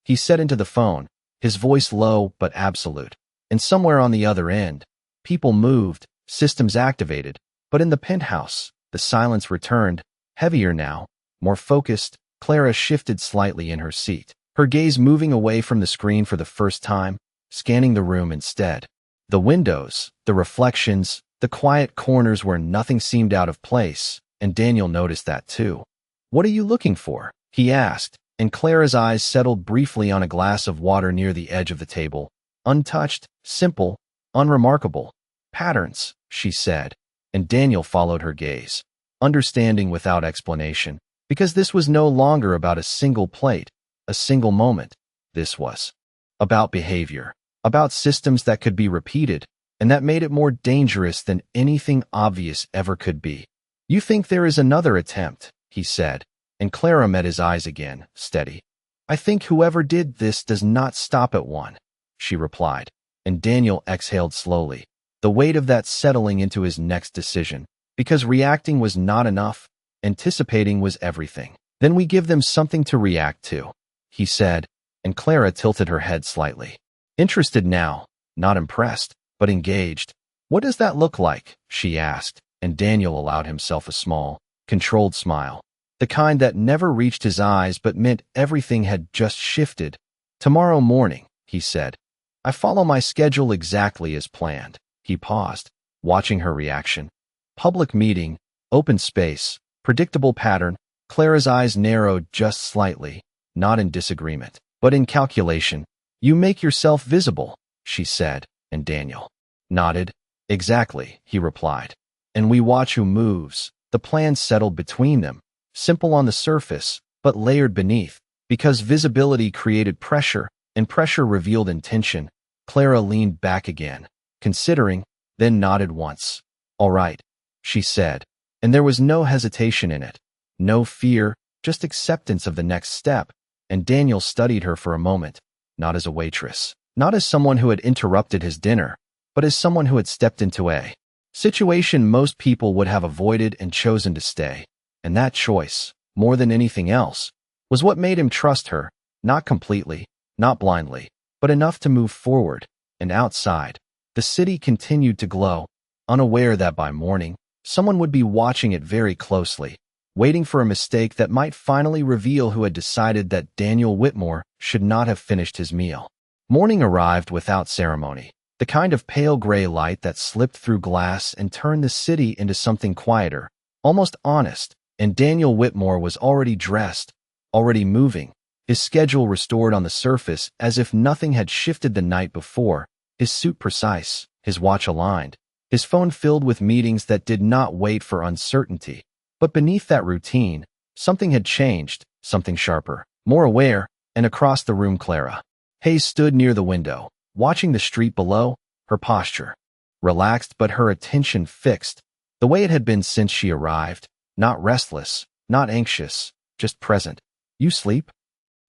he said into the phone, his voice low but absolute, and somewhere on the other end, people moved, systems activated, but in the penthouse, the silence returned, heavier now, more focused. Clara shifted slightly in her seat, her gaze moving away from the screen for the first time, scanning the room instead. The windows, the reflections, the quiet corners where nothing seemed out of place, and Daniel noticed that too. What are you looking for? He asked, and Clara's eyes settled briefly on a glass of water near the edge of the table. Untouched, simple, unremarkable. Patterns, she said, and Daniel followed her gaze, understanding without explanation, because this was no longer about a single plate, a single moment. This was about behavior, about systems that could be repeated, and that made it more dangerous than anything obvious ever could be. You think there is another attempt, he said, and Clara met his eyes again, steady. I think whoever did this does not stop at one, she replied, and Daniel exhaled slowly, the weight of that settling into his next decision, because reacting was not enough, anticipating was everything. Then we give them something to react to, he said, and Clara tilted her head slightly. Interested now, not impressed, but engaged. What does that look like? She asked, and Daniel allowed himself a small, controlled smile, the kind that never reached his eyes but meant everything had just shifted. Tomorrow morning, he said. I follow my schedule exactly as planned. He paused, watching her reaction. Public meeting, open space, predictable pattern. Clara's eyes narrowed just slightly, not in disagreement, but in calculation. You make yourself visible, she said, and Daniel nodded. Exactly, he replied. And we watch who moves. The plan settled between them, simple on the surface, but layered beneath, because visibility created pressure, and pressure revealed intention. Clara leaned back again, considering, then nodded once. All right, she said, and there was no hesitation in it, no fear, just acceptance of the next step, and Daniel studied her for a moment, not as a waitress, not as someone who had interrupted his dinner, but as someone who had stepped into a situation most people would have avoided and chosen to stay, and that choice, more than anything else, was what made him trust her, not completely, not blindly, but enough to move forward. And outside, the city continued to glow, unaware that by morning, someone would be watching it very closely, waiting for a mistake that might finally reveal who had decided that Daniel Whitmore should not have finished his meal. Morning arrived without ceremony, the kind of pale gray light that slipped through glass and turned the city into something quieter, almost honest, and Daniel Whitmore was already dressed, already moving, his schedule restored on the surface as if nothing had shifted the night before, his suit precise, his watch aligned, his phone filled with meetings that did not wait for uncertainty. But beneath that routine, something had changed, something sharper, more aware, and across the room Clara Hayes stood near the window, watching the street below, her posture relaxed but her attention fixed, the way it had been since she arrived, not restless, not anxious, just present. You sleep?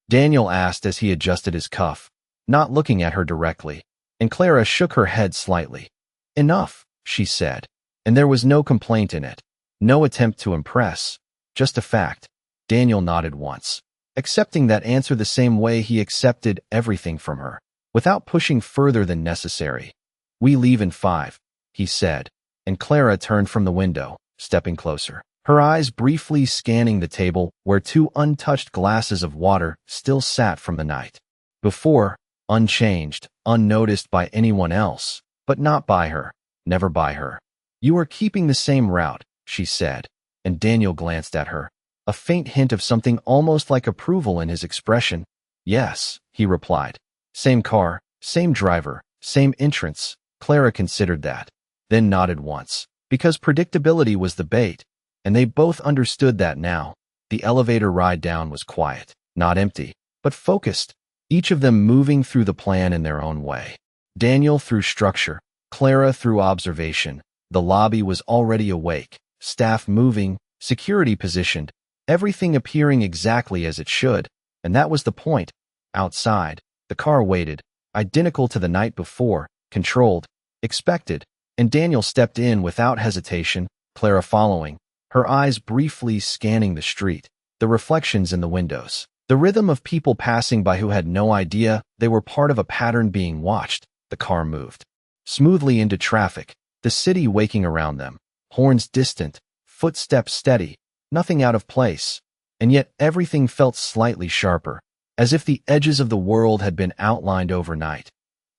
Daniel asked as he adjusted his cuff, not looking at her directly, and Clara shook her head slightly. Enough, she said, and there was no complaint in it, no attempt to impress, just a fact. Daniel nodded once, accepting that answer the same way he accepted everything from her, without pushing further than necessary. We leave in 5, he said, and Clara turned from the window, stepping closer. Her eyes briefly scanning the table where two untouched glasses of water still sat from the night before, unchanged, unnoticed by anyone else, but not by her, never by her. "You are keeping the same route," she said, and Daniel glanced at her, a faint hint of something almost like approval in his expression. "Yes," he replied. "Same car, same driver, same entrance." Clara considered that, then nodded once, because predictability was the bait, and they both understood that now. The elevator ride down was quiet, not empty, but focused, each of them moving through the plan in their own way. Daniel through structure, Clara through observation. The lobby was already awake, staff moving, security positioned, everything appearing exactly as it should, and that was the point. Outside, the car waited, identical to the night before, controlled, expected, and Daniel stepped in without hesitation, Clara following, her eyes briefly scanning the street, the reflections in the windows, the rhythm of people passing by who had no idea they were part of a pattern being watched. The car moved smoothly into traffic, the city waking around them, horns distant, footsteps steady, nothing out of place, and yet everything felt slightly sharper, as if the edges of the world had been outlined overnight.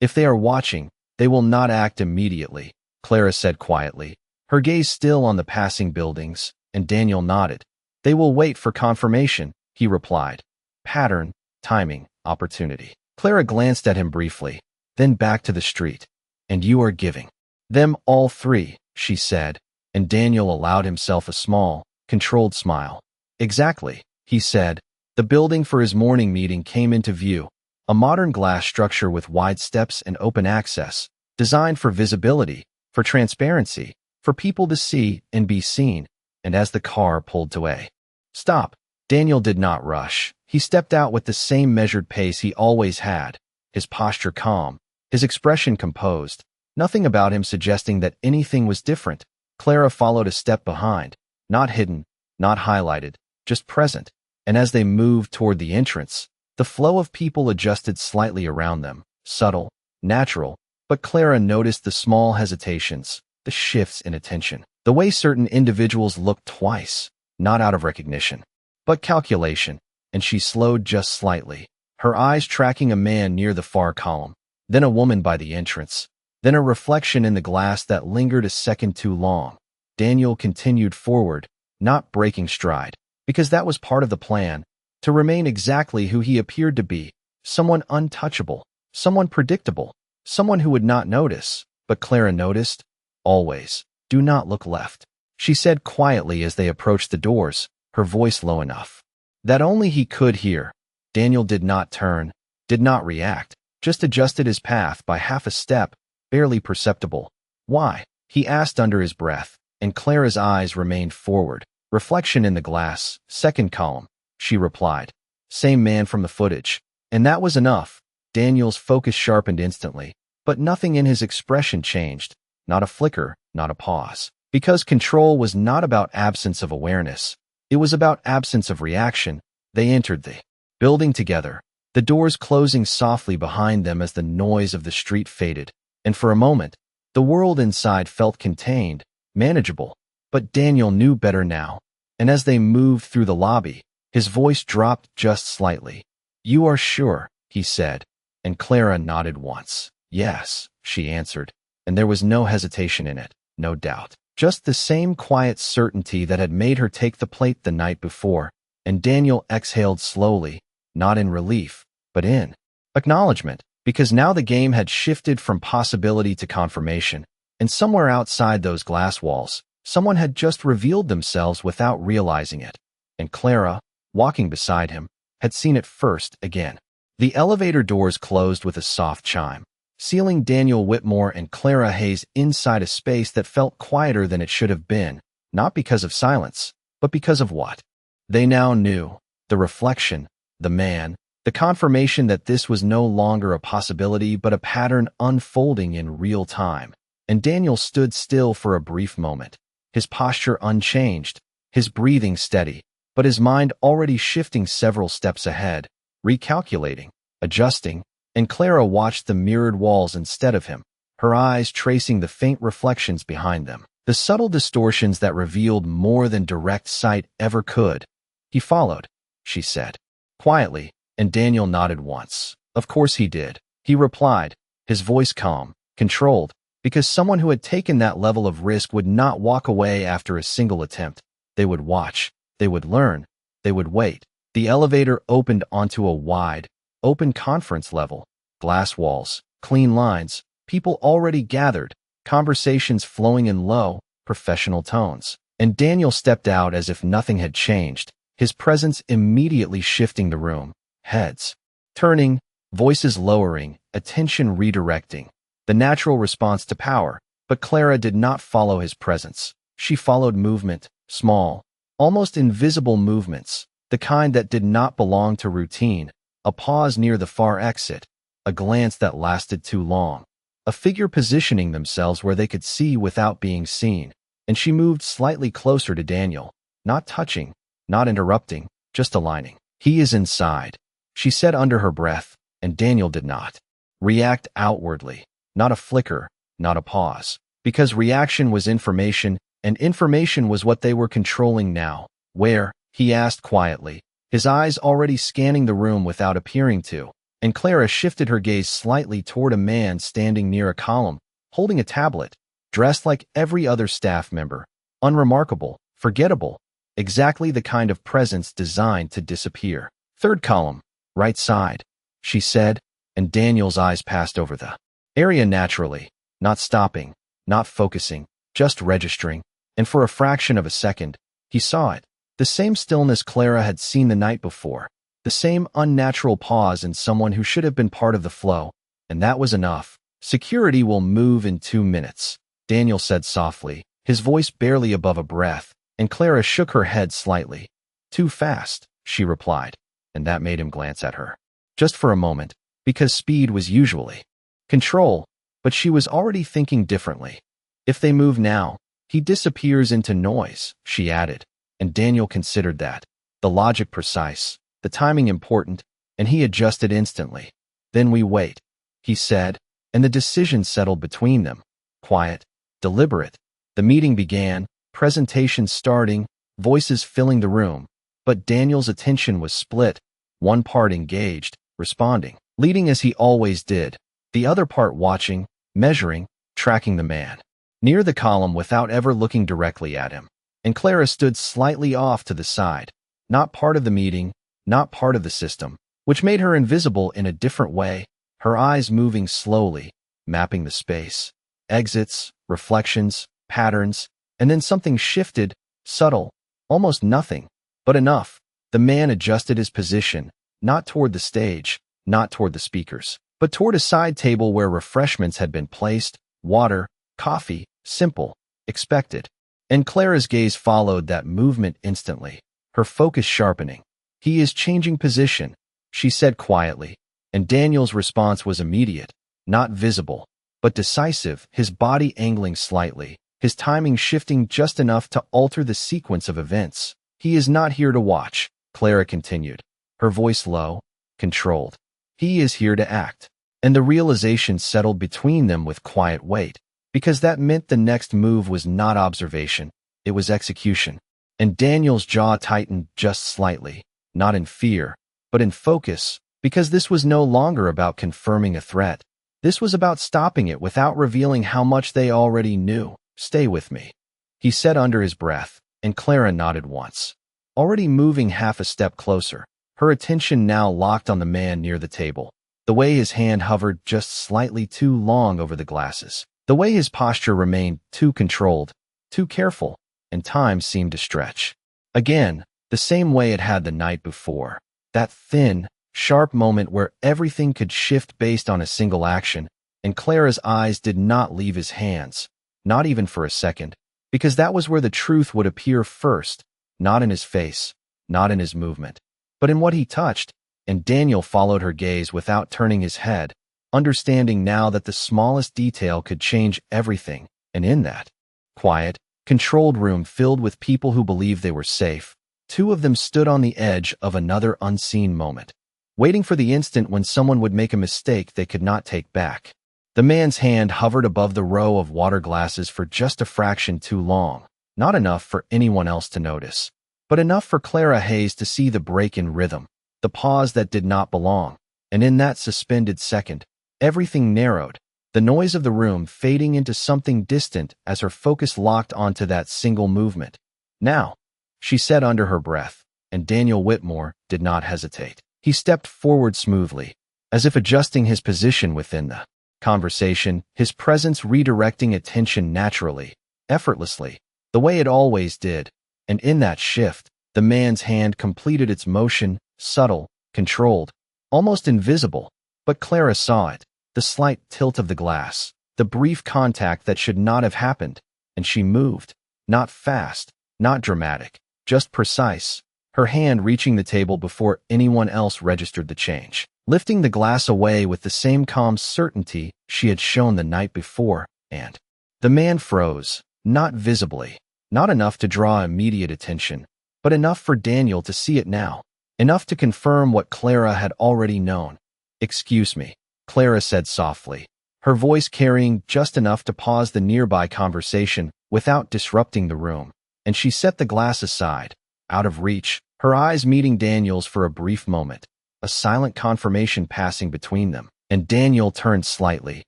"If they are watching, they will not act immediately," Clara said quietly, her gaze still on the passing buildings, and Daniel nodded. "They will wait for confirmation," he replied. "Pattern, timing, opportunity." Clara glanced at him briefly, then back to the street. "And you are giving them all three," she said, and Daniel allowed himself a small, controlled smile. "Exactly," he said. The building for his morning meeting came into view, a modern glass structure with wide steps and open access, designed for visibility, for transparency, for people to see and be seen. And as the car pulled to a stop, Daniel did not rush. He stepped out with the same measured pace he always had, his posture calm, his expression composed, nothing about him suggesting that anything was different. Clara followed a step behind, not hidden, not highlighted, just present, and as they moved toward the entrance, the flow of people adjusted slightly around them, subtle, natural, but Clara noticed the small hesitations, the shifts in attention, the way certain individuals looked twice, not out of recognition, but calculation, and she slowed just slightly, her eyes tracking a man near the far column, then a woman by the entrance, then a reflection in the glass that lingered a second too long. Daniel continued forward, not breaking stride, because that was part of the plan, to remain exactly who he appeared to be, someone untouchable, someone predictable, someone who would not notice. But Clara noticed. "Always, do not look left," she said quietly as they approached the doors, her voice low enough that only he could hear. Daniel did not turn, did not react, just adjusted his path by half a step, barely perceptible. "Why?" he asked under his breath, and Clara's eyes remained forward. "Reflection in the glass, second column," she replied. "Same man from the footage." And that was enough. Daniel's focus sharpened instantly, but nothing in his expression changed, not a flicker, not a pause. Because control was not about absence of awareness, it was about absence of reaction. They entered the building together, the doors closing softly behind them as the noise of the street faded, and for a moment, the world inside felt contained, manageable. But Daniel knew better now, and as they moved through the lobby, his voice dropped just slightly. "You are sure?" he said, and Clara nodded once. "Yes," she answered, and there was no hesitation in it, no doubt. Just the same quiet certainty that had made her take the plate the night before, and Daniel exhaled slowly, not in relief, but in acknowledgement, because now the game had shifted from possibility to confirmation, and somewhere outside those glass walls, someone had just revealed themselves without realizing it, and Clara, walking beside him, had seen it first again. The elevator doors closed with a soft chime, sealing Daniel Whitmore and Clara Hayes inside a space that felt quieter than it should have been, not because of silence, but because of what they now knew: the reflection, the man, the confirmation that this was no longer a possibility but a pattern unfolding in real time. And Daniel stood still for a brief moment, his posture unchanged, his breathing steady, but his mind already shifting several steps ahead, recalculating, adjusting, and Clara watched the mirrored walls instead of him, her eyes tracing the faint reflections behind them. the subtle distortions that revealed more than direct sight ever could. He followed, she said, quietly, and Daniel nodded once. Of course he did, he replied, his voice calm, controlled, because someone who had taken that level of risk would not walk away after a single attempt. They would watch, they would learn, they would wait. The elevator opened onto a wide, open conference level, glass walls, clean lines, people already gathered, conversations flowing in low, professional tones. And Daniel stepped out as if nothing had changed, his presence immediately shifting the room, heads turning, voices lowering, attention redirecting. The natural response to power, but Clara did not follow his presence. She followed movement, small, almost invisible movements, the kind that did not belong to routine, a pause near the far exit, a glance that lasted too long, a figure positioning themselves where they could see without being seen. And she moved slightly closer to Daniel, not touching, not interrupting, just aligning. He is inside, she said under her breath, and Daniel did not react outwardly, not a flicker, not a pause, because reaction was information, and information was what they were controlling now. Where? He asked quietly, his eyes already scanning the room without appearing to, and Clara shifted her gaze slightly toward a man standing near a column, holding a tablet, dressed like every other staff member, unremarkable, forgettable, exactly the kind of presence designed to disappear. Third column, right side, she said, and Daniel's eyes passed over the area naturally, not stopping, not focusing, just registering, and for a fraction of a second, he saw it. The same stillness Clara had seen the night before, the same unnatural pause in someone who should have been part of the flow, and that was enough. Security will move in 2 minutes, Daniel said softly, his voice barely above a breath, and Clara shook her head slightly. Too fast, she replied, and that made him glance at her. Just for a moment, because speed was usually control, but she was already thinking differently. If they move now, he disappears into noise, she added, and Daniel considered that. The logic precise, the timing important, and he adjusted instantly. Then we wait, he said, and the decision settled between them. Quiet, deliberate. The meeting began, presentation starting, voices filling the room, but Daniel's attention was split, one part engaged, responding, leading as he always did, the other part watching, measuring, tracking the man near the column without ever looking directly at him. And Clara stood slightly off to the side, not part of the meeting, not part of the system, which made her invisible in a different way, her eyes moving slowly, mapping the space, exits, reflections, patterns, and then something shifted, subtle, almost nothing, but enough. The man adjusted his position, not toward the stage, not toward the speakers, but toward a side table where refreshments had been placed, water, coffee, simple, expected. And Clara's gaze followed that movement instantly, her focus sharpening. He is changing position, she said quietly, and Daniel's response was immediate, not visible, but decisive, his body angling slightly, his timing shifting just enough to alter the sequence of events. He is not here to watch, Clara continued, her voice low, controlled. He is here to act. And the realization settled between them with quiet weight, because that meant the next move was not observation, it was execution. And Daniel's jaw tightened just slightly, not in fear, but in focus, because this was no longer about confirming a threat. This was about stopping it without revealing how much they already knew. Stay with me, he said under his breath, and Clara nodded once, already moving half a step closer, her attention now locked on the man near the table. The way his hand hovered just slightly too long over the glasses, the way his posture remained too controlled, too careful, and time seemed to stretch. Again, the same way it had the night before, that thin, sharp moment where everything could shift based on a single action, and Clara's eyes did not leave his hands, not even for a second, because that was where the truth would appear first, not in his face, not in his movement, but in what he touched. And Daniel followed her gaze without turning his head, understanding now that the smallest detail could change everything, and in that quiet, controlled room filled with people who believed they were safe, two of them stood on the edge of another unseen moment, waiting for the instant when someone would make a mistake they could not take back. The man's hand hovered above the row of water glasses for just a fraction too long, not enough for anyone else to notice, but enough for Clara Hayes to see the break in rhythm, the pause that did not belong, and in that suspended second, everything narrowed, the noise of the room fading into something distant as her focus locked onto that single movement. "Now," she said under her breath, and Daniel Whitmore did not hesitate. He stepped forward smoothly, as if adjusting his position within the conversation, his presence redirecting attention naturally, effortlessly, the way it always did, and in that shift, the man's hand completed its motion, subtle, controlled, almost invisible, but Clara saw it, the slight tilt of the glass, the brief contact that should not have happened, and she moved, not fast, not dramatic, just precise, her hand reaching the table before anyone else registered the change, lifting the glass away with the same calm certainty she had shown the night before, and the man froze, not visibly, not enough to draw immediate attention, but enough for Daniel to see it now, enough to confirm what Clara had already known. "Excuse me," Clara said softly, her voice carrying just enough to pause the nearby conversation without disrupting the room, and she set the glass aside, out of reach, her eyes meeting Daniel's for a brief moment, a silent confirmation passing between them, and Daniel turned slightly,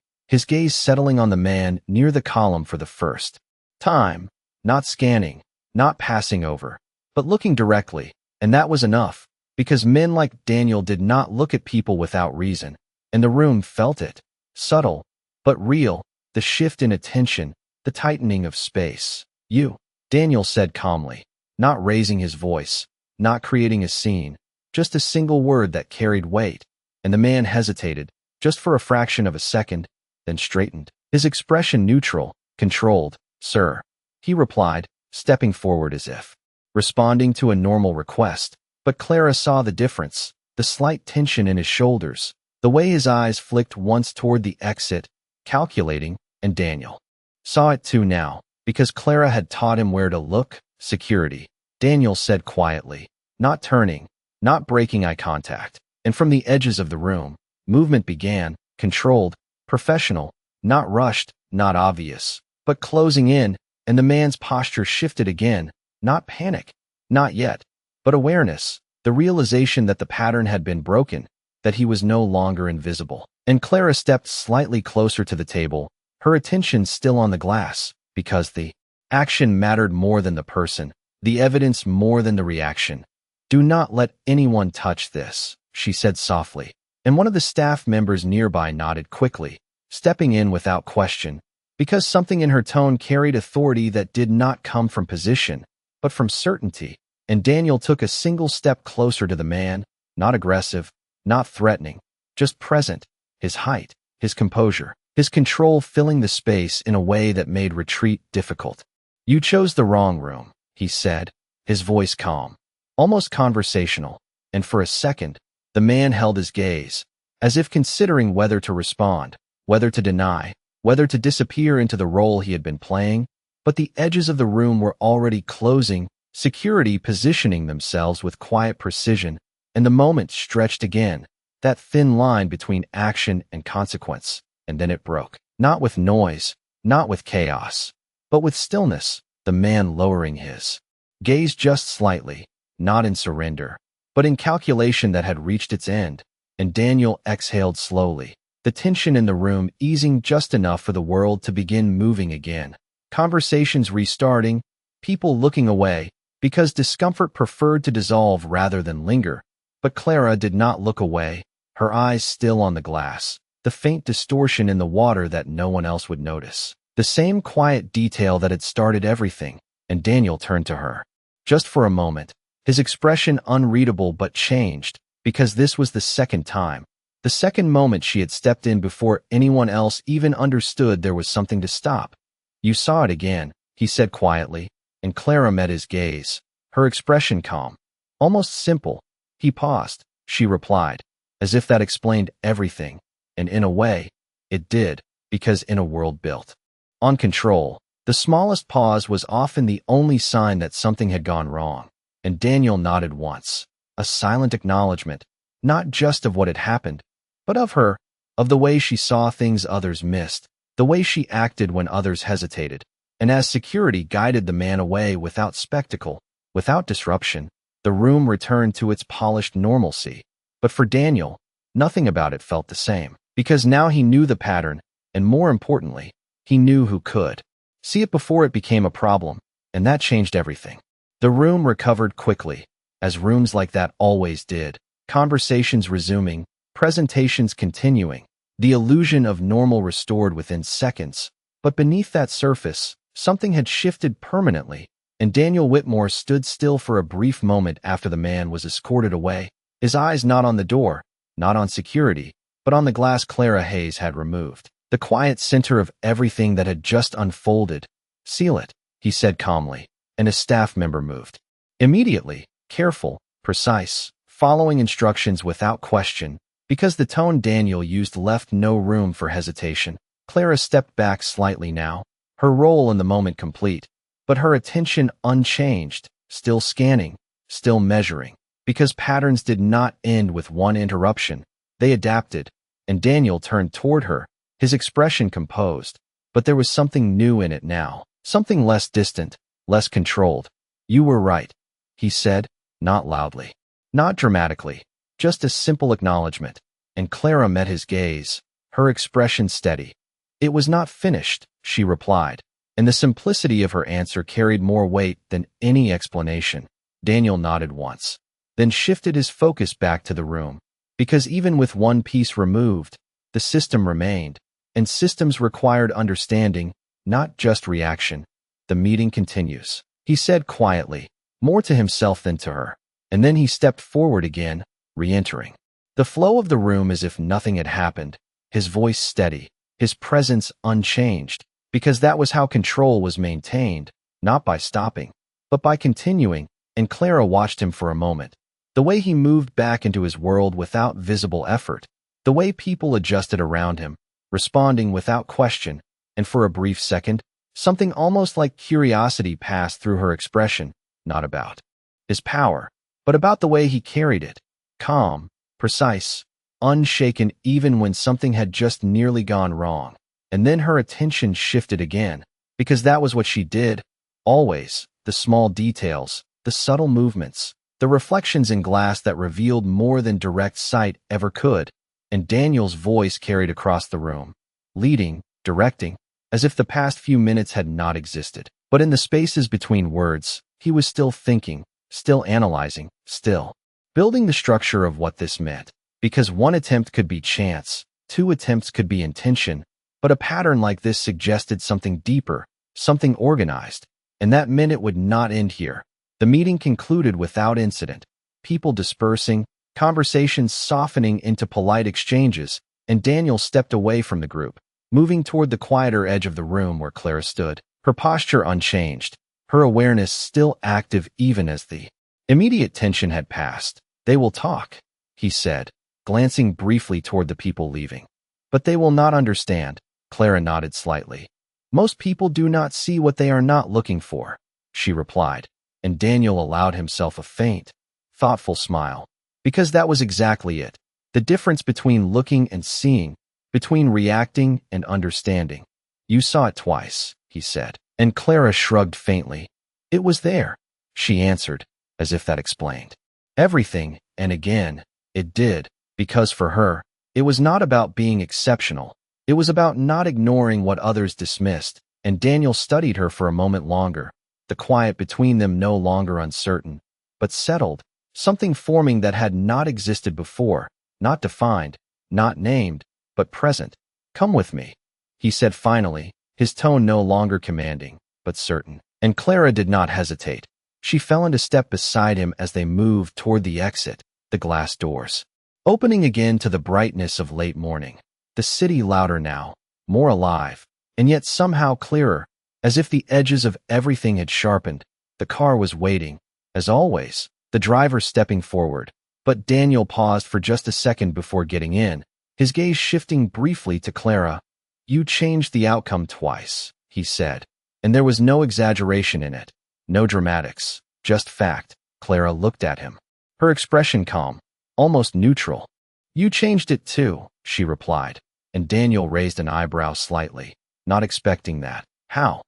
his gaze settling on the man near the column for the first time, not scanning, not passing over, but looking directly, and that was enough, because men like Daniel did not look at people without reason, and the room felt it, subtle, but real, the shift in attention, the tightening of space. "You," Daniel said calmly, not raising his voice, not creating a scene, just a single word that carried weight, and the man hesitated, just for a fraction of a second, then straightened, his expression neutral, controlled. "Sir," he replied, stepping forward as if responding to a normal request, but Clara saw the difference, the slight tension in his shoulders, the way his eyes flicked once toward the exit, calculating, and Daniel saw it too now, because Clara had taught him where to look. "Security," Daniel said quietly, not turning, not breaking eye contact, and from the edges of the room, movement began, controlled, professional, not rushed, not obvious, but closing in, and the man's posture shifted again, not panic, not yet, but awareness, the realization that the pattern had been broken, that he was no longer invisible. And Clara stepped slightly closer to the table, her attention still on the glass, because the action mattered more than the person, the evidence more than the reaction. "Do not let anyone touch this," she said softly, and one of the staff members nearby nodded quickly, stepping in without question, because something in her tone carried authority that did not come from position, but from certainty, and Daniel took a single step closer to the man, not aggressive, not threatening, just present, his height, his composure, his control filling the space in a way that made retreat difficult. "You chose the wrong room," he said, his voice calm, almost conversational, and for a second, the man held his gaze, as if considering whether to respond, whether to deny, whether to disappear into the role he had been playing, but the edges of the room were already closing, security positioning themselves with quiet precision, and the moment stretched again, that thin line between action and consequence, and then it broke, not with noise, not with chaos, but with stillness, the man lowering his gaze just slightly, not in surrender, but in calculation that had reached its end, and Daniel exhaled slowly, the tension in the room easing just enough for the world to begin moving again. Conversations restarting, people looking away, because discomfort preferred to dissolve rather than linger, but Clara did not look away, her eyes still on the glass, the faint distortion in the water that no one else would notice, the same quiet detail that had started everything, and Daniel turned to her. Just for a moment, his expression unreadable but changed, because this was the second time, the second moment she had stepped in before anyone else even understood there was something to stop. "You saw it again," he said quietly, and Clara met his gaze, her expression calm, almost simple. "He paused," she replied, as if that explained everything, and in a way, it did, because in a world built on control, the smallest pause was often the only sign that something had gone wrong, and Daniel nodded once, a silent acknowledgement, not just of what had happened, but of her, of the way she saw things others missed, the way she acted when others hesitated. And as security guided the man away without spectacle, without disruption, the room returned to its polished normalcy. But for Daniel, nothing about it felt the same, because now he knew the pattern, and more importantly, he knew who could see it before it became a problem, and that changed everything. The room recovered quickly, as rooms like that always did, conversations resuming, presentations continuing, the illusion of normal restored within seconds. But beneath that surface, something had shifted permanently, and Daniel Whitmore stood still for a brief moment after the man was escorted away, his eyes not on the door, not on security, but on the glass Clara Hayes had removed, the quiet center of everything that had just unfolded. "Seal it," he said calmly, and a staff member moved. Immediately, careful, precise, following instructions without question, because the tone Daniel used left no room for hesitation. Clara stepped back slightly now, her role in the moment complete, but her attention unchanged, still scanning, still measuring, because patterns did not end with one interruption. They adapted, and Daniel turned toward her, his expression composed, but there was something new in it now, something less distant, less controlled. "You were right," he said, not loudly, not dramatically, just a simple acknowledgement, and Clara met his gaze, her expression steady. "It was not finished," she replied, and the simplicity of her answer carried more weight than any explanation. Daniel nodded once, then shifted his focus back to the room, because even with one piece removed, the system remained, and systems required understanding, not just reaction. "The meeting continues," he said quietly, more to himself than to her, and then he stepped forward again, re-entering the flow of the room as if nothing had happened, his voice steady, his presence unchanged, because that was how control was maintained, not by stopping, but by continuing. And Clara watched him for a moment, the way he moved back into his world without visible effort, the way people adjusted around him, responding without question, and for a brief second, something almost like curiosity passed through her expression, not about his power, but about the way he carried it, calm, precise, unshaken even when something had just nearly gone wrong. And then her attention shifted again, because that was what she did, always, the small details, the subtle movements, the reflections in glass that revealed more than direct sight ever could. And Daniel's voice carried across the room, leading, directing, as if the past few minutes had not existed. But in the spaces between words, he was still thinking, still analyzing, still building the structure of what this meant. Because one attempt could be chance, two attempts could be intention, but a pattern like this suggested something deeper, something organized, and that meant it would not end here. The meeting concluded without incident, people dispersing, conversations softening into polite exchanges, and Daniel stepped away from the group, moving toward the quieter edge of the room where Clara stood, her posture unchanged, her awareness still active even as the immediate tension had passed. "They will talk," he said, glancing briefly toward the people leaving. "But they will not understand." Clara nodded slightly. "Most people do not see what they are not looking for," she replied, and Daniel allowed himself a faint, thoughtful smile, because that was exactly it, the difference between looking and seeing, between reacting and understanding. "You saw it twice," he said, and Clara shrugged faintly. "It was there," she answered, as if that explained everything, and again, it did, because for her, it was not about being exceptional. It was about not ignoring what others dismissed, and Daniel studied her for a moment longer, the quiet between them no longer uncertain, but settled, something forming that had not existed before, not defined, not named, but present. "Come with me," he said finally, his tone no longer commanding, but certain. And Clara did not hesitate. She fell into step beside him as they moved toward the exit, the glass doors opening again to the brightness of late morning. The city louder now, more alive, and yet somehow clearer, as if the edges of everything had sharpened. The car was waiting, as always, the driver stepping forward, but Daniel paused for just a second before getting in, his gaze shifting briefly to Clara. "You changed the outcome twice," he said, and there was no exaggeration in it, no dramatics, just fact. Clara looked at him, her expression calm, almost neutral. You changed it too, she replied, and Daniel raised an eyebrow slightly, not expecting that. How?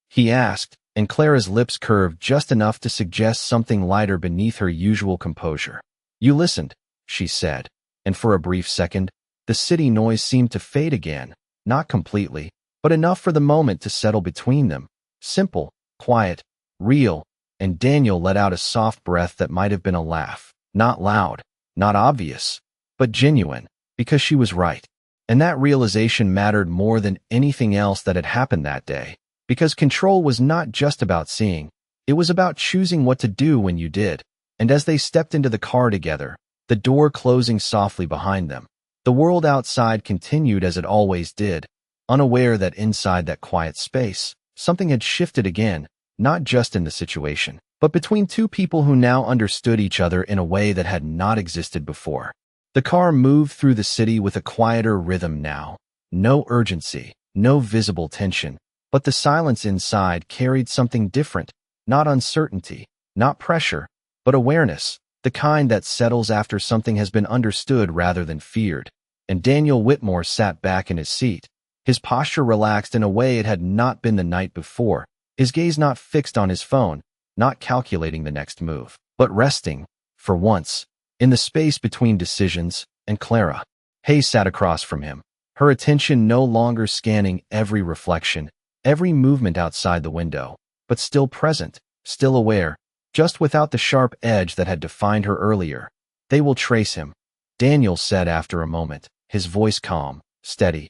He asked, and Clara's lips curved just enough to suggest something lighter beneath her usual composure. You listened, she said, and for a brief second, the city noise seemed to fade again, not completely, but enough for the moment to settle between them. Simple, quiet, real, and Daniel let out a soft breath that might have been a laugh. Not loud, not obvious, but genuine, because she was right. And that realization mattered more than anything else that had happened that day, because control was not just about seeing, it was about choosing what to do when you did. And as they stepped into the car together, the door closing softly behind them, the world outside continued as it always did, unaware that inside that quiet space, something had shifted again, not just in the situation, but between two people who now understood each other in a way that had not existed before. The car moved through the city with a quieter rhythm now. No urgency, no visible tension, but the silence inside carried something different, not uncertainty, not pressure, but awareness, the kind that settles after something has been understood rather than feared. And Daniel Whitmore sat back in his seat, his posture relaxed in a way it had not been the night before, his gaze not fixed on his phone, not calculating the next move, but resting, for once, in the space between decisions. And Clara Hayes sat across from him, her attention no longer scanning every reflection, every movement outside the window, but still present, still aware, just without the sharp edge that had defined her earlier. They will trace him, Daniel said after a moment, his voice calm, steady.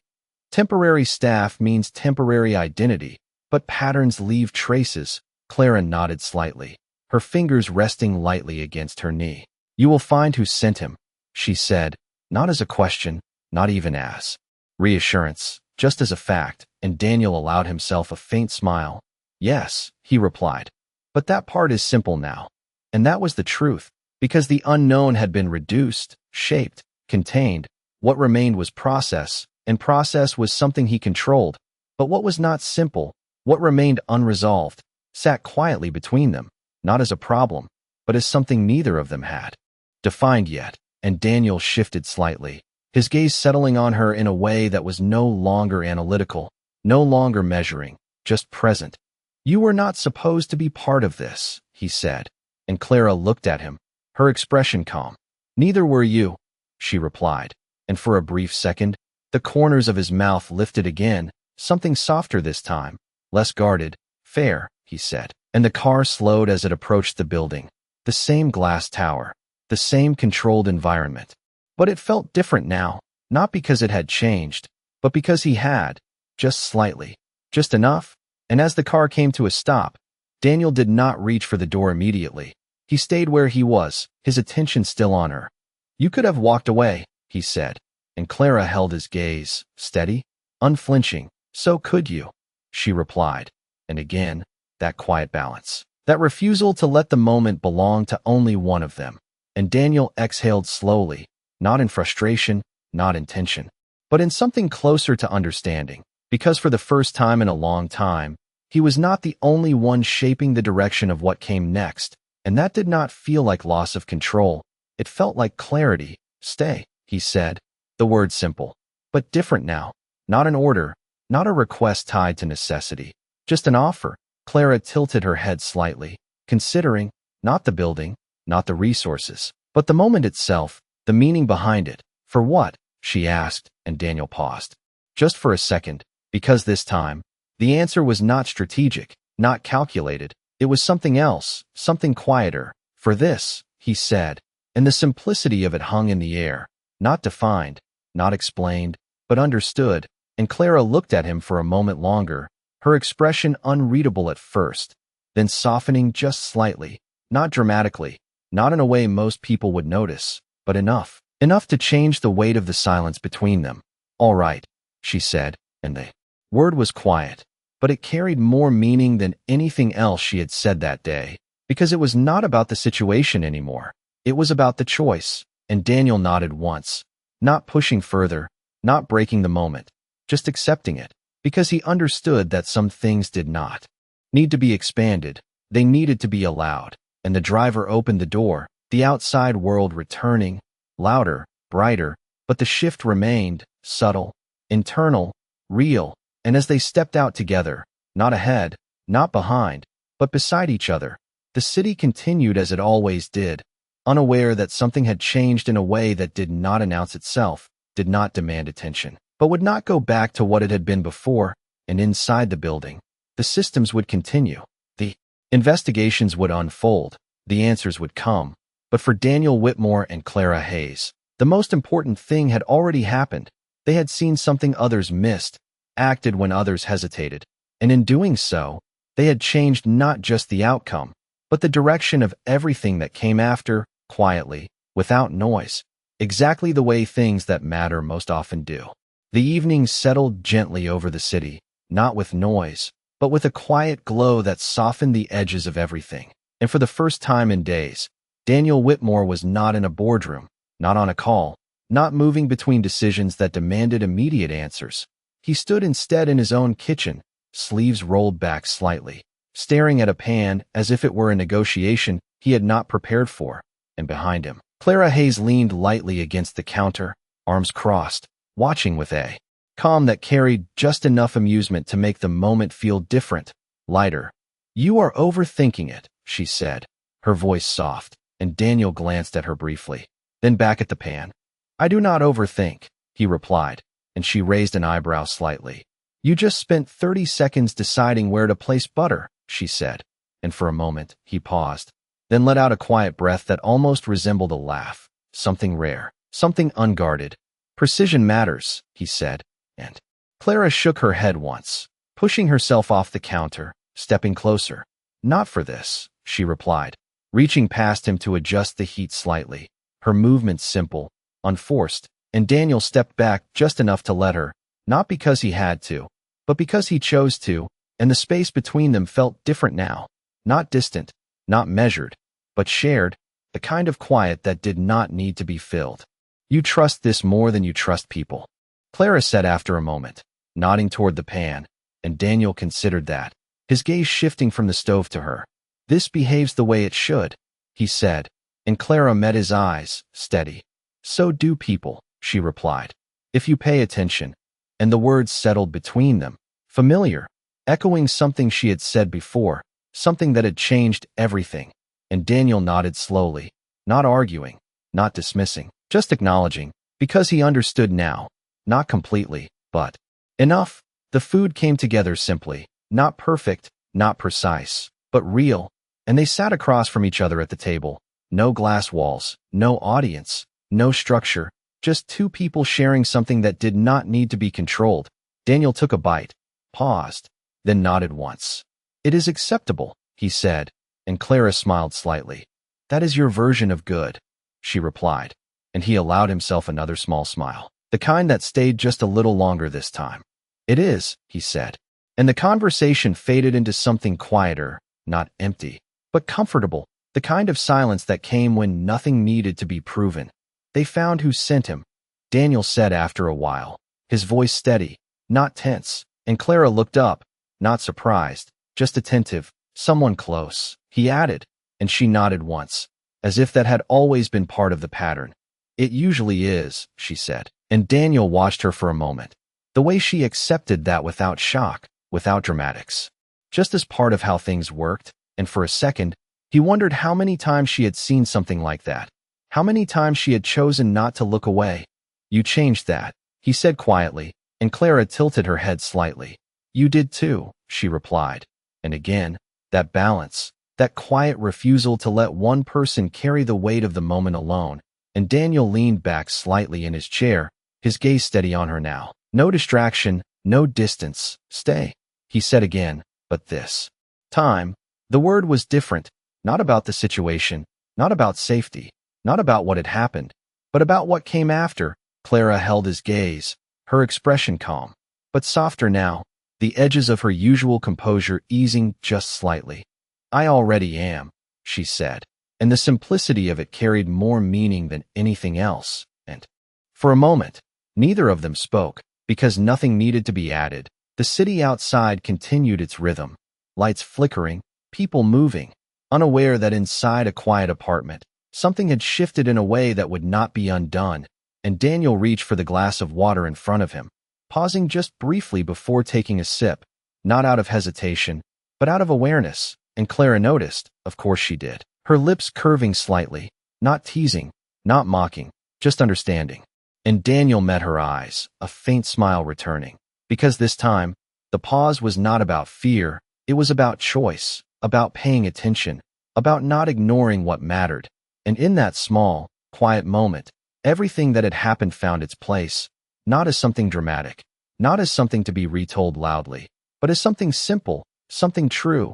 Temporary staff means temporary identity, but patterns leave traces. Clara nodded slightly, her fingers resting lightly against her knee. You will find who sent him, she said, not as a question, not even as reassurance, just as a fact, and Daniel allowed himself a faint smile. Yes, he replied. But that part is simple now. And that was the truth, because the unknown had been reduced, shaped, contained. What remained was process, and process was something he controlled. But what was not simple, what remained unresolved, sat quietly between them, not as a problem, but as something neither of them had defined yet. And Daniel shifted slightly, his gaze settling on her in a way that was no longer analytical, no longer measuring, just present. You were not supposed to be part of this, he said, and Clara looked at him, her expression calm. Neither were you, she replied, and for a brief second, the corners of his mouth lifted again, something softer this time, less guarded. Fair, he said, and the car slowed as it approached the building. The same glass tower, the same controlled environment. But it felt different now, not because it had changed, but because he had, just slightly, just enough. And as the car came to a stop, Daniel did not reach for the door immediately. He stayed where he was, his attention still on her. You could have walked away, he said, and Clara held his gaze, steady, unflinching. So could you, she replied. And again, that quiet balance, that refusal to let the moment belong to only one of them. And Daniel exhaled slowly, not in frustration, not in tension, but in something closer to understanding, because for the first time in a long time, he was not the only one shaping the direction of what came next, and that did not feel like loss of control. It felt like clarity. Stay, he said, the word simple, but different now, not an order, not a request tied to necessity, just an offer. Clara tilted her head slightly, considering, not the building, not the resources, but the moment itself, the meaning behind it. For what? She asked, and Daniel paused. Just for a second, because this time, the answer was not strategic, not calculated. It was something else, something quieter. For this, he said, and the simplicity of it hung in the air, not defined, not explained, but understood. And Clara looked at him for a moment longer, her expression unreadable at first, then softening just slightly, not dramatically, not in a way most people would notice, but enough to change the weight of the silence between them. All right, she said, and the word was quiet, but it carried more meaning than anything else she had said that day, because it was not about the situation anymore. It was about the choice, and Daniel nodded once, not pushing further, not breaking the moment, just accepting it, because he understood that some things did not need to be expanded, they needed to be allowed. And the driver opened the door, the outside world returning, louder, brighter, But the shift remained, subtle, internal, real, and as they stepped out together, not ahead, not behind, but beside each other, the city continued as it always did, unaware that something had changed in a way that did not announce itself, did not demand attention, but would not go back to what it had been before. And inside the building, the systems would continue. The investigations would unfold, the answers would come. But for Daniel Whitmore and Clara Hayes, the most important thing had already happened. They had seen something others missed, acted when others hesitated, and in doing so, they had changed not just the outcome, but the direction of everything that came after, quietly, without noise, exactly the way things that matter most often do. The evening settled gently over the city, not with noise, but with a quiet glow that softened the edges of everything. And for the first time in days, Daniel Whitmore was not in a boardroom, not on a call, not moving between decisions that demanded immediate answers. He stood instead in his own kitchen, sleeves rolled back slightly, staring at a pan as if it were a negotiation he had not prepared for. And behind him, Clara Hayes leaned lightly against the counter, arms crossed, watching with a calm that carried just enough amusement to make the moment feel different, lighter. "You are overthinking it," she said, her voice soft, and Daniel glanced at her briefly, then back at the pan. "I do not overthink," he replied, and she raised an eyebrow slightly. "You just spent 30 seconds deciding where to place butter," she said, and for a moment he paused, then let out a quiet breath that almost resembled a laugh. "Something rare, something unguarded. Precision matters," he said, and Clara shook her head once, pushing herself off the counter, stepping closer. "Not for this," she replied, reaching past him to adjust the heat slightly, her movements simple, unforced, and Daniel stepped back just enough to let her, not because he had to, but because he chose to, and the space between them felt different now, not distant, not measured, but shared, the kind of quiet that did not need to be filled. "You trust this more than you trust people," Clara said after a moment, nodding toward the pan, and Daniel considered that, his gaze shifting from the stove to her. "This behaves the way it should," he said, and Clara met his eyes, steady. "So do people," she replied, "if you pay attention." And the words settled between them, familiar, echoing something she had said before, something that had changed everything. And Daniel nodded slowly, not arguing, not dismissing, just acknowledging, because he understood now, not completely, but enough. The food came together simply, not perfect, not precise, but real, and they sat across from each other at the table. No glass walls, no audience, no structure, just two people sharing something that did not need to be controlled. Daniel took a bite, paused, then nodded once. "It is acceptable," he said, and Clara smiled slightly. "That is your version of good," she replied, and he allowed himself another small smile, the kind that stayed just a little longer this time. "It is," he said, and the conversation faded into something quieter, not empty, but comfortable, the kind of silence that came when nothing needed to be proven. "They found who sent him," Daniel said after a while, his voice steady, not tense, and Clara looked up, not surprised, just attentive. "Someone close," he added, and she nodded once, as if that had always been part of the pattern. "It usually is," she said, and Daniel watched her for a moment, the way she accepted that without shock, without dramatics, just as part of how things worked, and for a second, he wondered how many times she had seen something like that, how many times she had chosen not to look away. "You changed that," he said quietly, and Clara tilted her head slightly. "You did too," she replied, and again, that balance, that quiet refusal to let one person carry the weight of the moment alone, and Daniel leaned back slightly in his chair, his gaze steady on her now. "No distraction, no distance, stay," he said again, but this time, the word was different, not about the situation, not about safety, not about what had happened, but about what came after. Clara held his gaze, her expression calm, but softer now, the edges of her usual composure easing just slightly. "I already am," she said, and the simplicity of it carried more meaning than anything else, and for a moment, neither of them spoke, because nothing needed to be added. The city outside continued its rhythm, lights flickering, people moving, unaware that inside a quiet apartment, something had shifted in a way that would not be undone, and Daniel reached for the glass of water in front of him, pausing just briefly before taking a sip, not out of hesitation, but out of awareness. And Clara noticed, of course she did, her lips curving slightly, not teasing, not mocking, just understanding. And Daniel met her eyes, a faint smile returning. Because this time, the pause was not about fear, it was about choice, about paying attention, about not ignoring what mattered. And in that small, quiet moment, everything that had happened found its place, not as something dramatic, not as something to be retold loudly, but as something simple, something true.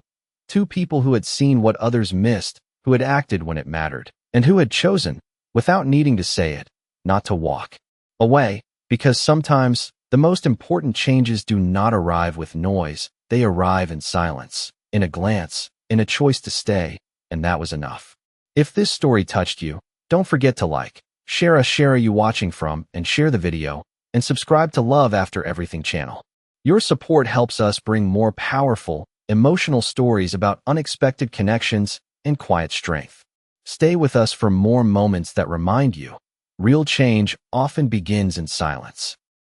Two people who had seen what others missed, who had acted when it mattered, and who had chosen, without needing to say it, not to walk away, because sometimes the most important changes do not arrive with noise, they arrive in silence, in a glance, in a choice to stay, and that was enough. If this story touched you, don't forget to like, share you watching from, and share the video, and subscribe to Love After Everything channel. Your support helps us bring more powerful, emotional stories about unexpected connections and quiet strength. Stay with us for more moments that remind you, real change often begins in silence.